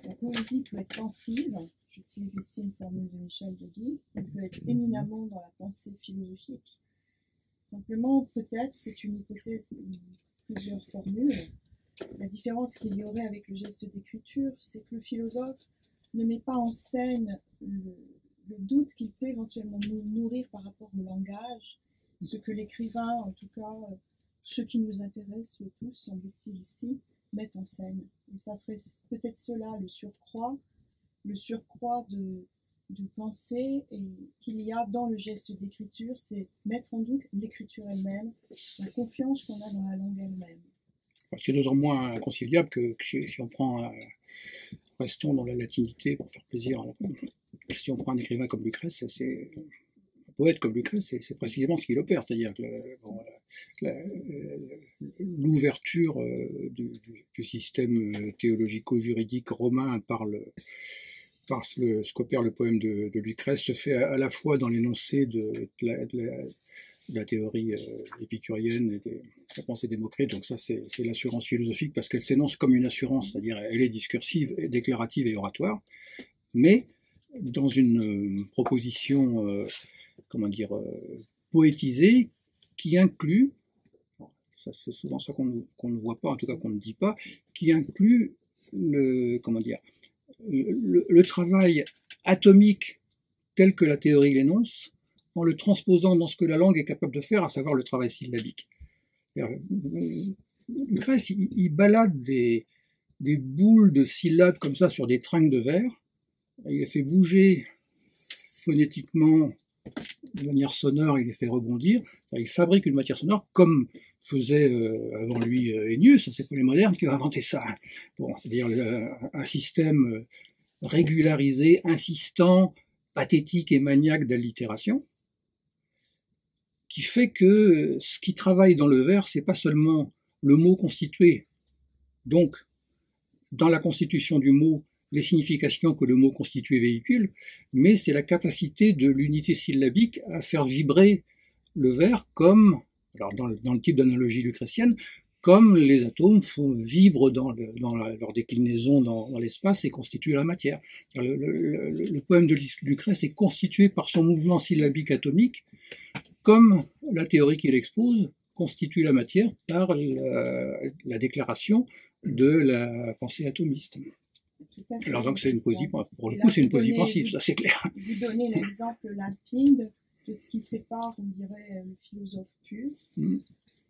La poésie peut être pensive, j'utilise ici une formule de Michel Deguy, elle peut être éminemment dans la pensée philosophique. Simplement, peut-être, c'est une hypothèse, plusieurs formules, la différence qu'il y aurait avec le geste d'écriture, c'est que le philosophe ne met pas en scène le doute qu'il peut éventuellement nous nourrir par rapport au langage, ce que l'écrivain, en tout cas, ceux qui nous intéressent le tous, semble-t-il ici, mettent en scène. Et ça serait peut-être cela, le surcroît de pensée et qu'il y a dans le geste d'écriture, c'est mettre en doute l'écriture elle-même, la confiance qu'on a dans la langue elle-même. C'est d'autant moins inconciliable que si on prend, restons dans la latinité pour faire plaisir, si on prend un écrivain comme Lucrèce, c'est un poète comme Lucrèce, c'est précisément ce qu'il opère, c'est-à-dire que l'ouverture du système théologico-juridique romain par ce qu'opère le poème de Lucrèce se fait à la fois dans l'énoncé de la théorie épicurienne et de la pensée démocrite. Donc ça, c'est l'assurance philosophique parce qu'elle s'énonce comme une assurance, c'est-à-dire elle est discursive, déclarative et oratoire, mais dans une proposition, poétisée qui inclut, ça c'est souvent ça qu'on ne voit pas, en tout cas qu'on ne dit pas, qui inclut le travail atomique tel que la théorie l'énonce, en le transposant dans ce que la langue est capable de faire, à savoir le travail syllabique. Lucrèce, il balade des boules de syllabes comme ça sur des trinques de verre, il les fait bouger phonétiquement, de manière sonore, il les fait rebondir, il fabrique une matière sonore comme faisait avant lui Ennius, c'est pas les modernes qui ont inventé ça. Bon, c'est-à-dire un système régularisé, insistant, pathétique et maniaque d'allitération, qui fait que ce qui travaille dans le vers, c'est pas seulement le mot constitué. Donc, dans la constitution du mot, les significations que le mot constitué véhicule, mais c'est la capacité de l'unité syllabique à faire vibrer le vers comme, alors dans le type d'analogie lucrétienne, comme les atomes vibrent dans leur déclinaison dans l'espace et constituent la matière. Le poème de Lucrèce est constitué par son mouvement syllabique atomique, comme la théorie qu'il expose constitue la matière par la déclaration de la pensée atomiste. Alors donc c'est une poésie, pour le coup c'est une poésie pensive, ça c'est clair. Vous donnez l'exemple limpide de ce qui sépare, on dirait, le philosophe pur,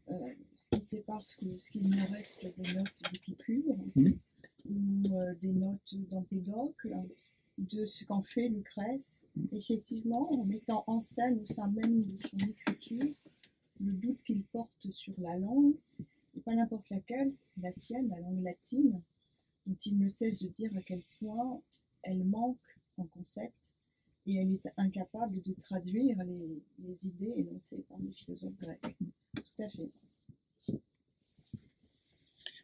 ce qui sépare ce qu'il nous reste des notes d'Épicure, ou des notes d'Empédocle, de ce qu'en fait Lucrèce. Effectivement, en mettant en scène au sein même de son écriture le doute qu'il porte sur la langue, et pas n'importe laquelle, c'est la sienne, la langue latine, dont il ne cesse de dire à quel point elle manque en concept et elle est incapable de traduire les idées énoncées par les philosophes grecs. Tout à fait.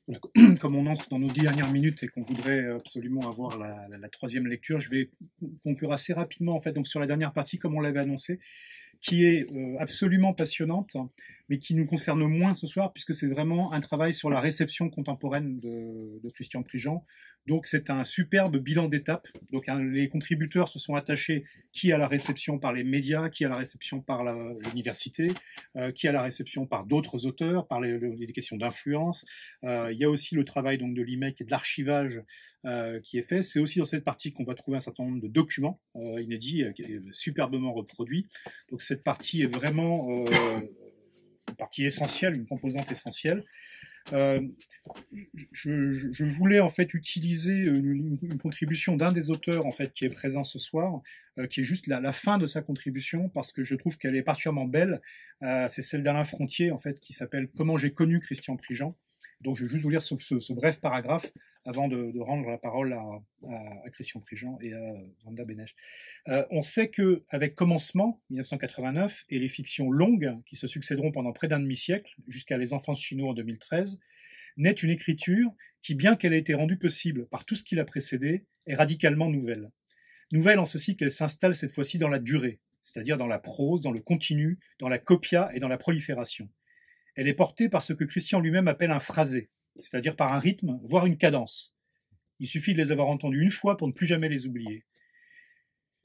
Voilà. Comme on entre dans nos dernières minutes et qu'on voudrait absolument avoir la troisième lecture, je vais conclure assez rapidement en fait, donc sur la dernière partie comme on l'avait annoncé, qui est absolument passionnante, mais qui nous concerne moins ce soir, puisque c'est vraiment un travail sur la réception contemporaine de Christian Prigent. Donc c'est un superbe bilan d'étape. Donc les contributeurs se sont attachés qui à la réception par les médias, qui à la réception par l'université, qui à la réception par d'autres auteurs, par les questions d'influence. Il y a aussi le travail donc de l'IMEC et de l'archivage qui est fait. C'est aussi dans cette partie qu'on va trouver un certain nombre de documents inédits, superbement reproduits. Donc cette partie est vraiment une partie essentielle, une composante essentielle. Je voulais en fait utiliser une contribution d'un des auteurs en fait qui est présent ce soir, qui est juste la fin de sa contribution parce que je trouve qu'elle est particulièrement belle. C'est celle d'Alain Frontier en fait qui s'appelle Comment j'ai connu Christian Prigent. Donc je vais juste vous lire ce bref paragraphe avant de rendre la parole à Christian Prigent et à Wanda Bénèche. On sait qu'avec Commencement, 1989, et les fictions longues qui se succéderont pendant près d'un demi-siècle, jusqu'à Les Enfants chinois en 2013, naît une écriture qui, bien qu'elle ait été rendue possible par tout ce qui l'a précédé, est radicalement nouvelle. Nouvelle en ceci qu'elle s'installe cette fois-ci dans la durée, c'est-à-dire dans la prose, dans le continu, dans la copia et dans la prolifération. Elle est portée par ce que Christian lui-même appelle un phrasé, c'est-à-dire par un rythme, voire une cadence. Il suffit de les avoir entendus une fois pour ne plus jamais les oublier.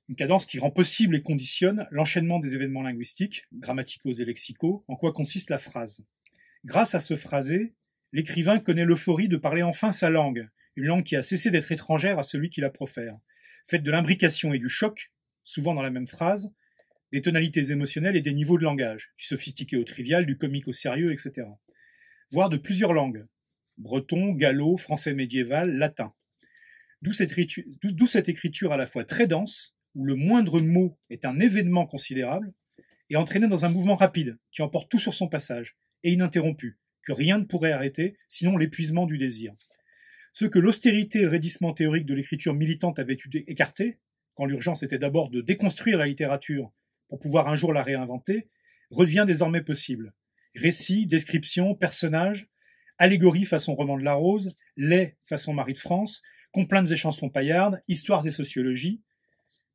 Une cadence qui rend possible et conditionne l'enchaînement des événements linguistiques, grammaticaux et lexicaux, en quoi consiste la phrase. Grâce à ce phrasé, l'écrivain connaît l'euphorie de parler enfin sa langue, une langue qui a cessé d'être étrangère à celui qui la profère, faite de l'imbrication et du choc, souvent dans la même phrase, des tonalités émotionnelles et des niveaux de langage, du sophistiqué au trivial, du comique au sérieux, etc. Voire de plusieurs langues, breton, gallo, français médiéval, latin. D'où cette écriture à la fois très dense, où le moindre mot est un événement considérable, et entraîné dans un mouvement rapide, qui emporte tout sur son passage, et ininterrompu, que rien ne pourrait arrêter, sinon l'épuisement du désir. Ce que l'austérité et le raidissement théorique de l'écriture militante avaient écarté, quand l'urgence était d'abord de déconstruire la littérature pour pouvoir un jour la réinventer, redevient désormais possible. Récits, descriptions, personnages, allégories façon roman de la Rose, laits façon Marie de France, complaintes et chansons paillardes, histoires et sociologie.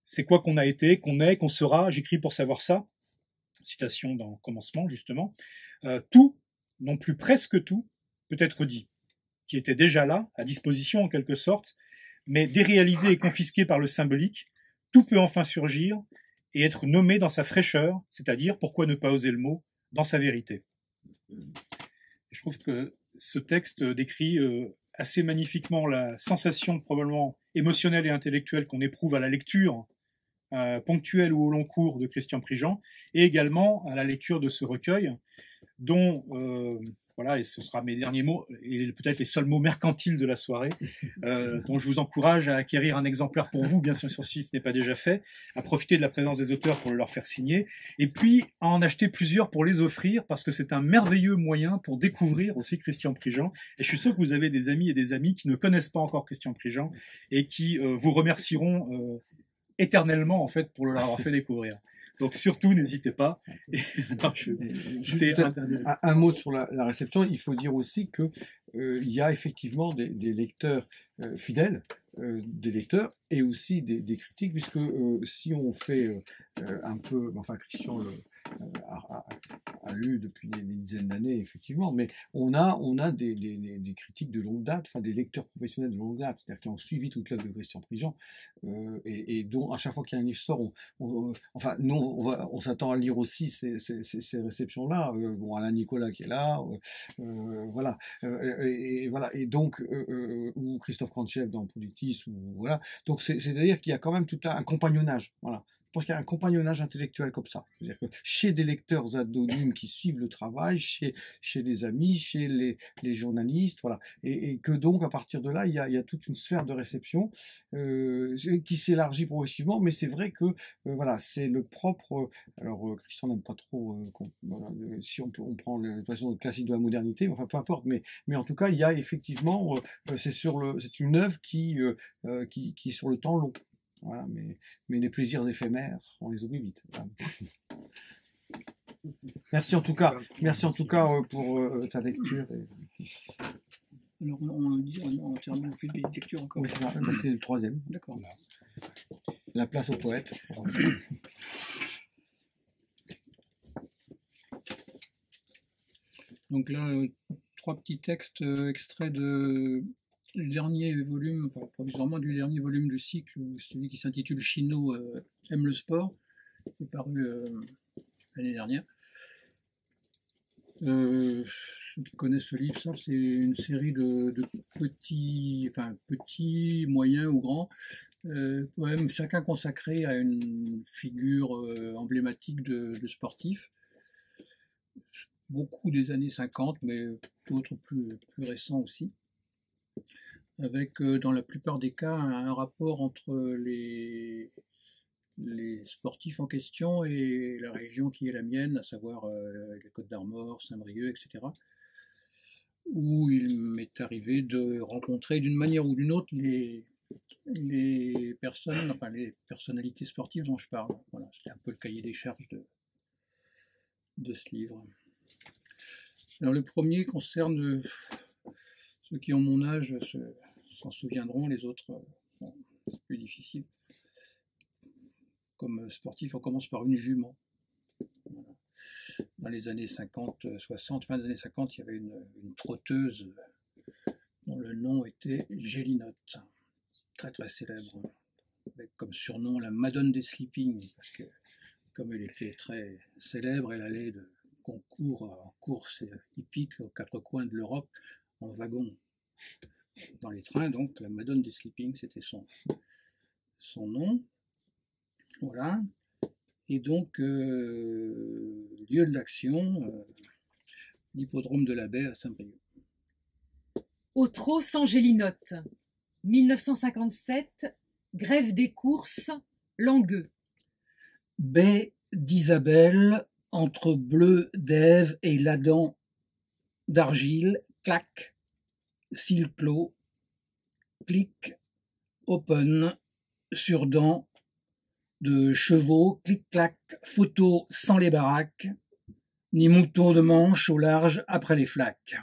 C'est quoi qu'on a été, qu'on est, qu'on sera, j'écris pour savoir ça. Citation dans Commencement, justement. Tout, non plus presque tout, peut être dit, qui était déjà là, à disposition en quelque sorte, mais déréalisé et confisqué par le symbolique, tout peut enfin surgir et être nommé dans sa fraîcheur, c'est-à-dire, pourquoi ne pas oser le mot, dans sa vérité. Je trouve que ce texte décrit assez magnifiquement la sensation probablement émotionnelle et intellectuelle qu'on éprouve à la lecture ponctuelle ou au long cours de Christian Prigent, et également à la lecture de ce recueil, dont, voilà, et ce sera mes derniers mots, et peut-être les seuls mots mercantiles de la soirée, dont je vous encourage à acquérir un exemplaire pour vous, bien sûr, si ce n'est pas déjà fait, à profiter de la présence des auteurs pour le leur faire signer, et puis à en acheter plusieurs pour les offrir, parce que c'est un merveilleux moyen pour découvrir aussi Christian Prigent, et je suis sûr que vous avez des amis et des amis qui ne connaissent pas encore Christian Prigent, et qui vous remercieront éternellement, en fait, pour leur avoir fait découvrir. Donc surtout, n'hésitez pas. Un mot sur la réception. Il faut dire aussi que il y a effectivement des lecteurs fidèles des lecteurs et aussi des critiques, puisque si on fait un peu, enfin Christian a lu depuis des dizaines d'années, effectivement, mais on a des critiques de longue date, enfin des lecteurs professionnels de longue date, c'est-à-dire qui ont suivi toute l'œuvre de Christian Prigent, et dont à chaque fois qu'il y a un livre sort, enfin nous on s'attend à lire aussi ces réceptions-là. Bon, Alain Nicolas qui est là, voilà, et voilà, et donc ou Christophe Krantchev dans Politis, ou voilà. Donc c'est-à-dire qu'il y a quand même tout un compagnonnage, voilà. Je pense qu'il y a un compagnonnage intellectuel comme ça. C'est-à-dire que chez des lecteurs anonymes qui suivent le travail, chez des amis, chez les journalistes, voilà. Et que donc, à partir de là, il y a toute une sphère de réception qui s'élargit progressivement, mais c'est vrai que, voilà, c'est le propre... Alors, Christian n'aime pas trop... voilà, si on prend l'expression de classique de la modernité, enfin, peu importe, mais en tout cas, il y a effectivement... c'est une œuvre qui est sur le temps long. Voilà, mais les plaisirs éphémères, on les oublie vite. Voilà. Merci en tout cas pour ta lecture. Alors on termine, on fait des lectures encore. Oui, c'est le troisième. D'accord. La place au poète. Donc là, 3 petits textes extraits du dernier volume, enfin provisoirement du dernier volume du cycle, celui qui s'intitule Chino aime le sport, qui est paru l'année dernière. Ceux qui connaissent ce livre, ça, c'est une série de petits, moyens ou grands poèmes, chacun consacré à une figure emblématique de sportif. Beaucoup des années 50, mais d'autres plus récents aussi, avec dans la plupart des cas un rapport entre les sportifs en question et la région qui est la mienne, à savoir les Côtes d'Armor, Saint-Brieuc, etc., où il m'est arrivé de rencontrer d'une manière ou d'une autre les personnes, enfin les personnalités sportives dont je parle. Voilà, c'est un peu le cahier des charges de ce livre. Alors le premier concerne ceux qui ont mon âge s'en souviendront, les autres, bon, c'est plus difficile. Comme sportif, on commence par une jument. Voilà. Dans les années 50, 60, fin des années 50, il y avait une trotteuse dont le nom était Gélinotte, très très célèbre, avec comme surnom la Madone des Sleeping, parce que comme elle était très célèbre, elle allait de concours en course hippique aux 4 coins de l'Europe en wagon dans les trains, donc la Madone des Sleeping, c'était son nom. Voilà. Et donc, lieu de l'action, l'hippodrome de la Baie à Saint-Brieuc. Au trot sans Gélinotte, 1957, grève des courses, Langueux. Baie d'Isabelle, entre bleu d'Ève et l'Adam d'argile, clac, cils clos, clic, open, sur dents, de chevaux, clic-clac, photo sans les baraques, ni moutons de manche au large après les flaques.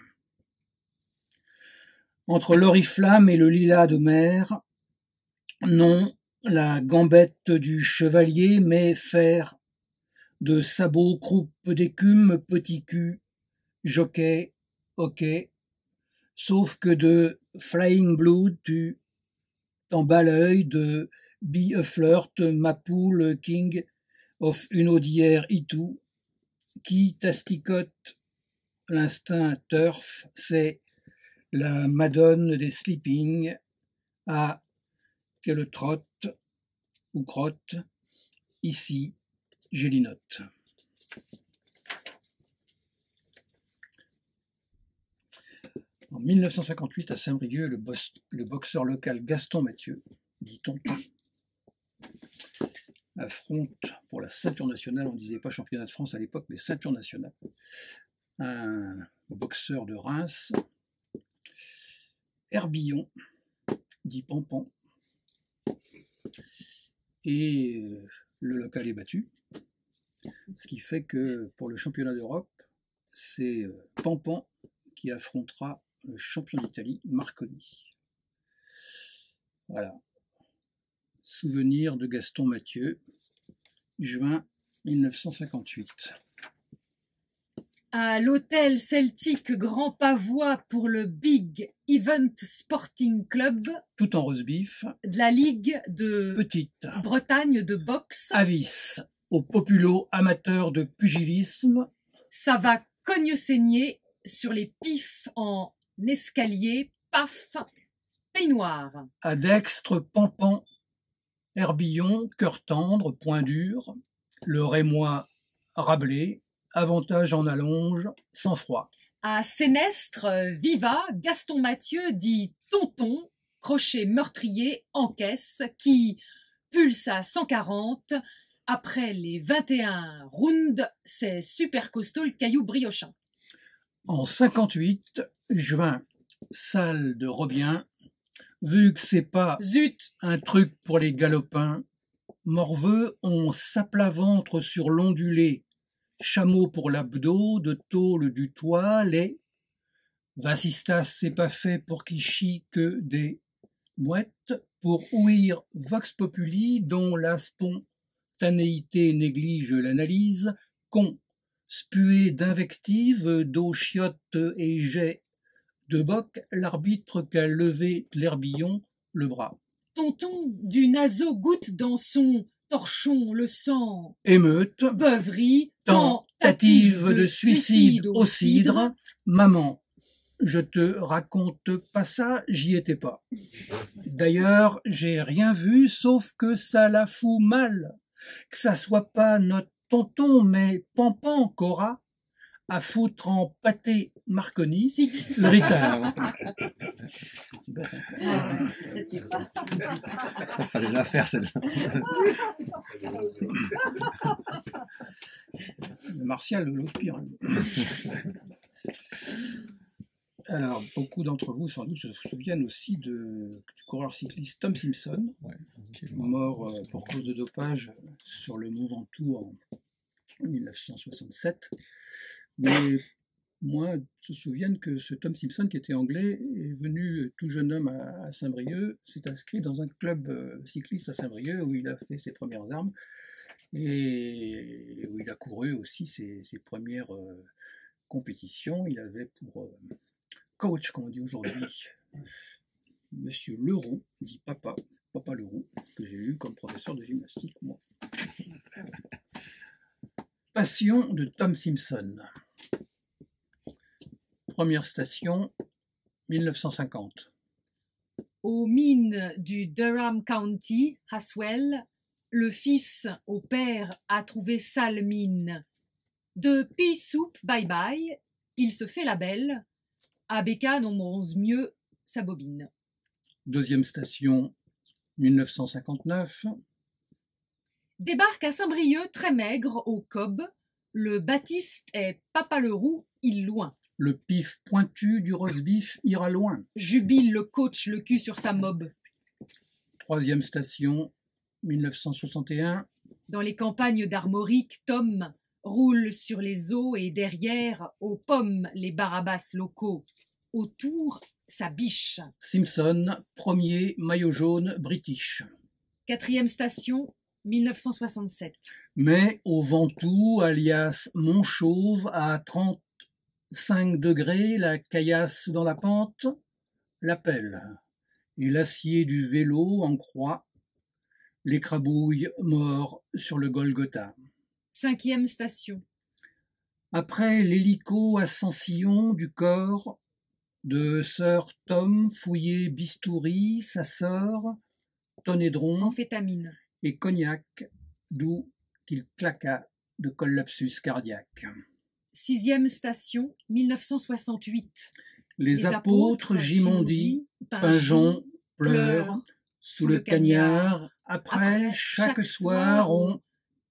Entre l'oriflamme et le lilas de mer, non, la gambette du chevalier, mais fer, de sabots, croupe d'écume, petit cul, jockey, hockey, sauf que de Flying Blue, tu t'en bats l'œil de Be a Flirt, ma poule, King of une audière itou, qui t'asticote l'instinct turf, c'est la Madone des Sleeping, à qu'elle trotte ou crotte, ici, Gélinotte. En 1958, à Saint-Brieuc, le boxeur local Gaston Mathieu, dit Tonton, affronte pour la ceinture nationale, on ne disait pas championnat de France à l'époque, mais ceinture nationale, un boxeur de Reims, Herbillon, dit Pampan, et le local est battu, ce qui fait que pour le championnat d'Europe, c'est Pampan qui affrontera le champion d'Italie, Marconi. Voilà. Souvenir de Gaston Mathieu, juin 1958. À l'hôtel Celtic Grand Pavois pour le Big Event Sporting Club Tout en rosebif, de la Ligue de petite, Bretagne de boxe. avis aux populos amateurs de pugilisme, Ça va cogne-saigner sur les pifs en escalier, paf, peignoir. à dextre pampan, herbillon, cœur tendre, point dur, le rémois Rabelais, avantage en allonge, sans froid. À Sénestre, Viva, Gaston Mathieu dit tonton, crochet meurtrier en caisse, qui pulse à 140. Après les 21 rounds, c'est super costaud le caillou briochin. En 58, juin, salle de Robien, vu que c'est pas Zut, un truc pour les galopins, morveux, on s'aplat-ventre sur l'ondulé, chameau pour l'abdos, de tôle du toit, les Vassistas, c'est pas fait pour qui chie que des mouettes, pour ouïr Vox Populi, dont la spontanéité néglige l'analyse, con, spué d'invectives, d'eau chiotte et jet de boc, l'arbitre qu'a levé l'herbillon, le bras. tonton du naseau goutte dans son torchon le sang. Émeute, Beuverie, tentative de suicide au cidre, maman, je te raconte pas ça, j'y étais pas. D'ailleurs, j'ai rien vu sauf que ça la fout mal, que ça soit pas notre tonton, mais Pampan qu'aura à foutre en pâté Marconi, le ricard. Ça fallait la faire, celle-là. Martial l'Ospire. Alors, beaucoup d'entre vous, sans doute, se souviennent aussi du coureur cycliste Tom Simpson, qui est mort pour cause de dopage sur le Mont Ventoux en 1967. Mais moi, se souviennent que ce Tom Simpson, qui était anglais, est venu tout jeune homme à Saint-Brieuc, s'est inscrit dans un club cycliste à Saint-Brieuc où il a fait ses premières armes et où il a couru aussi ses premières compétitions. Il avait pour coach, comme on dit aujourd'hui, Monsieur Leroux, dit Papa Leroux, que j'ai eu comme professeur de gymnastique, moi. Passion de Tom Simpson. Première station, 1950. Aux mines du Durham County, Haswell, le fils au père a trouvé sale mine. De pea soup bye bye, il se fait la belle. À Bécane, on bronze mieux sa bobine. Deuxième station, 1959. Débarque à Saint-Brieuc, très maigre, au cob. Le Baptiste est Papa Leroux, il loin. Le pif pointu du roast-beef ira loin. Jubile le coach, le cul sur sa mob. Troisième station, 1961. Dans les campagnes d'Armorique, Tom roule sur les eaux et derrière, aux pommes, les barabas locaux. Autour, sa biche. Simpson, premier maillot jaune british. Quatrième station, 1967. Mais au Ventoux, alias Montchauve, à 35 degrés, la caillasse dans la pente, l'appelle. Et l'acier du vélo en croix, l'écrabouille mort sur le Golgotha. Cinquième station. Après l'hélico ascension du corps de sœur Tom fouillé bistouri, sa sœur, tonédron Amphétamine. et cognac, d'où qu'il claqua de collapsus cardiaque. Sixième station, 1968. Les apôtres Gimondi, Pinjon, pleurent sous le cagnard. Après, chaque soir, on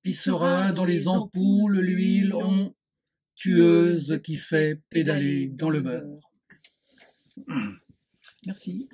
pissera dans les ampoules l'huile onctueuse qui fait pédaler dans le beurre. Merci.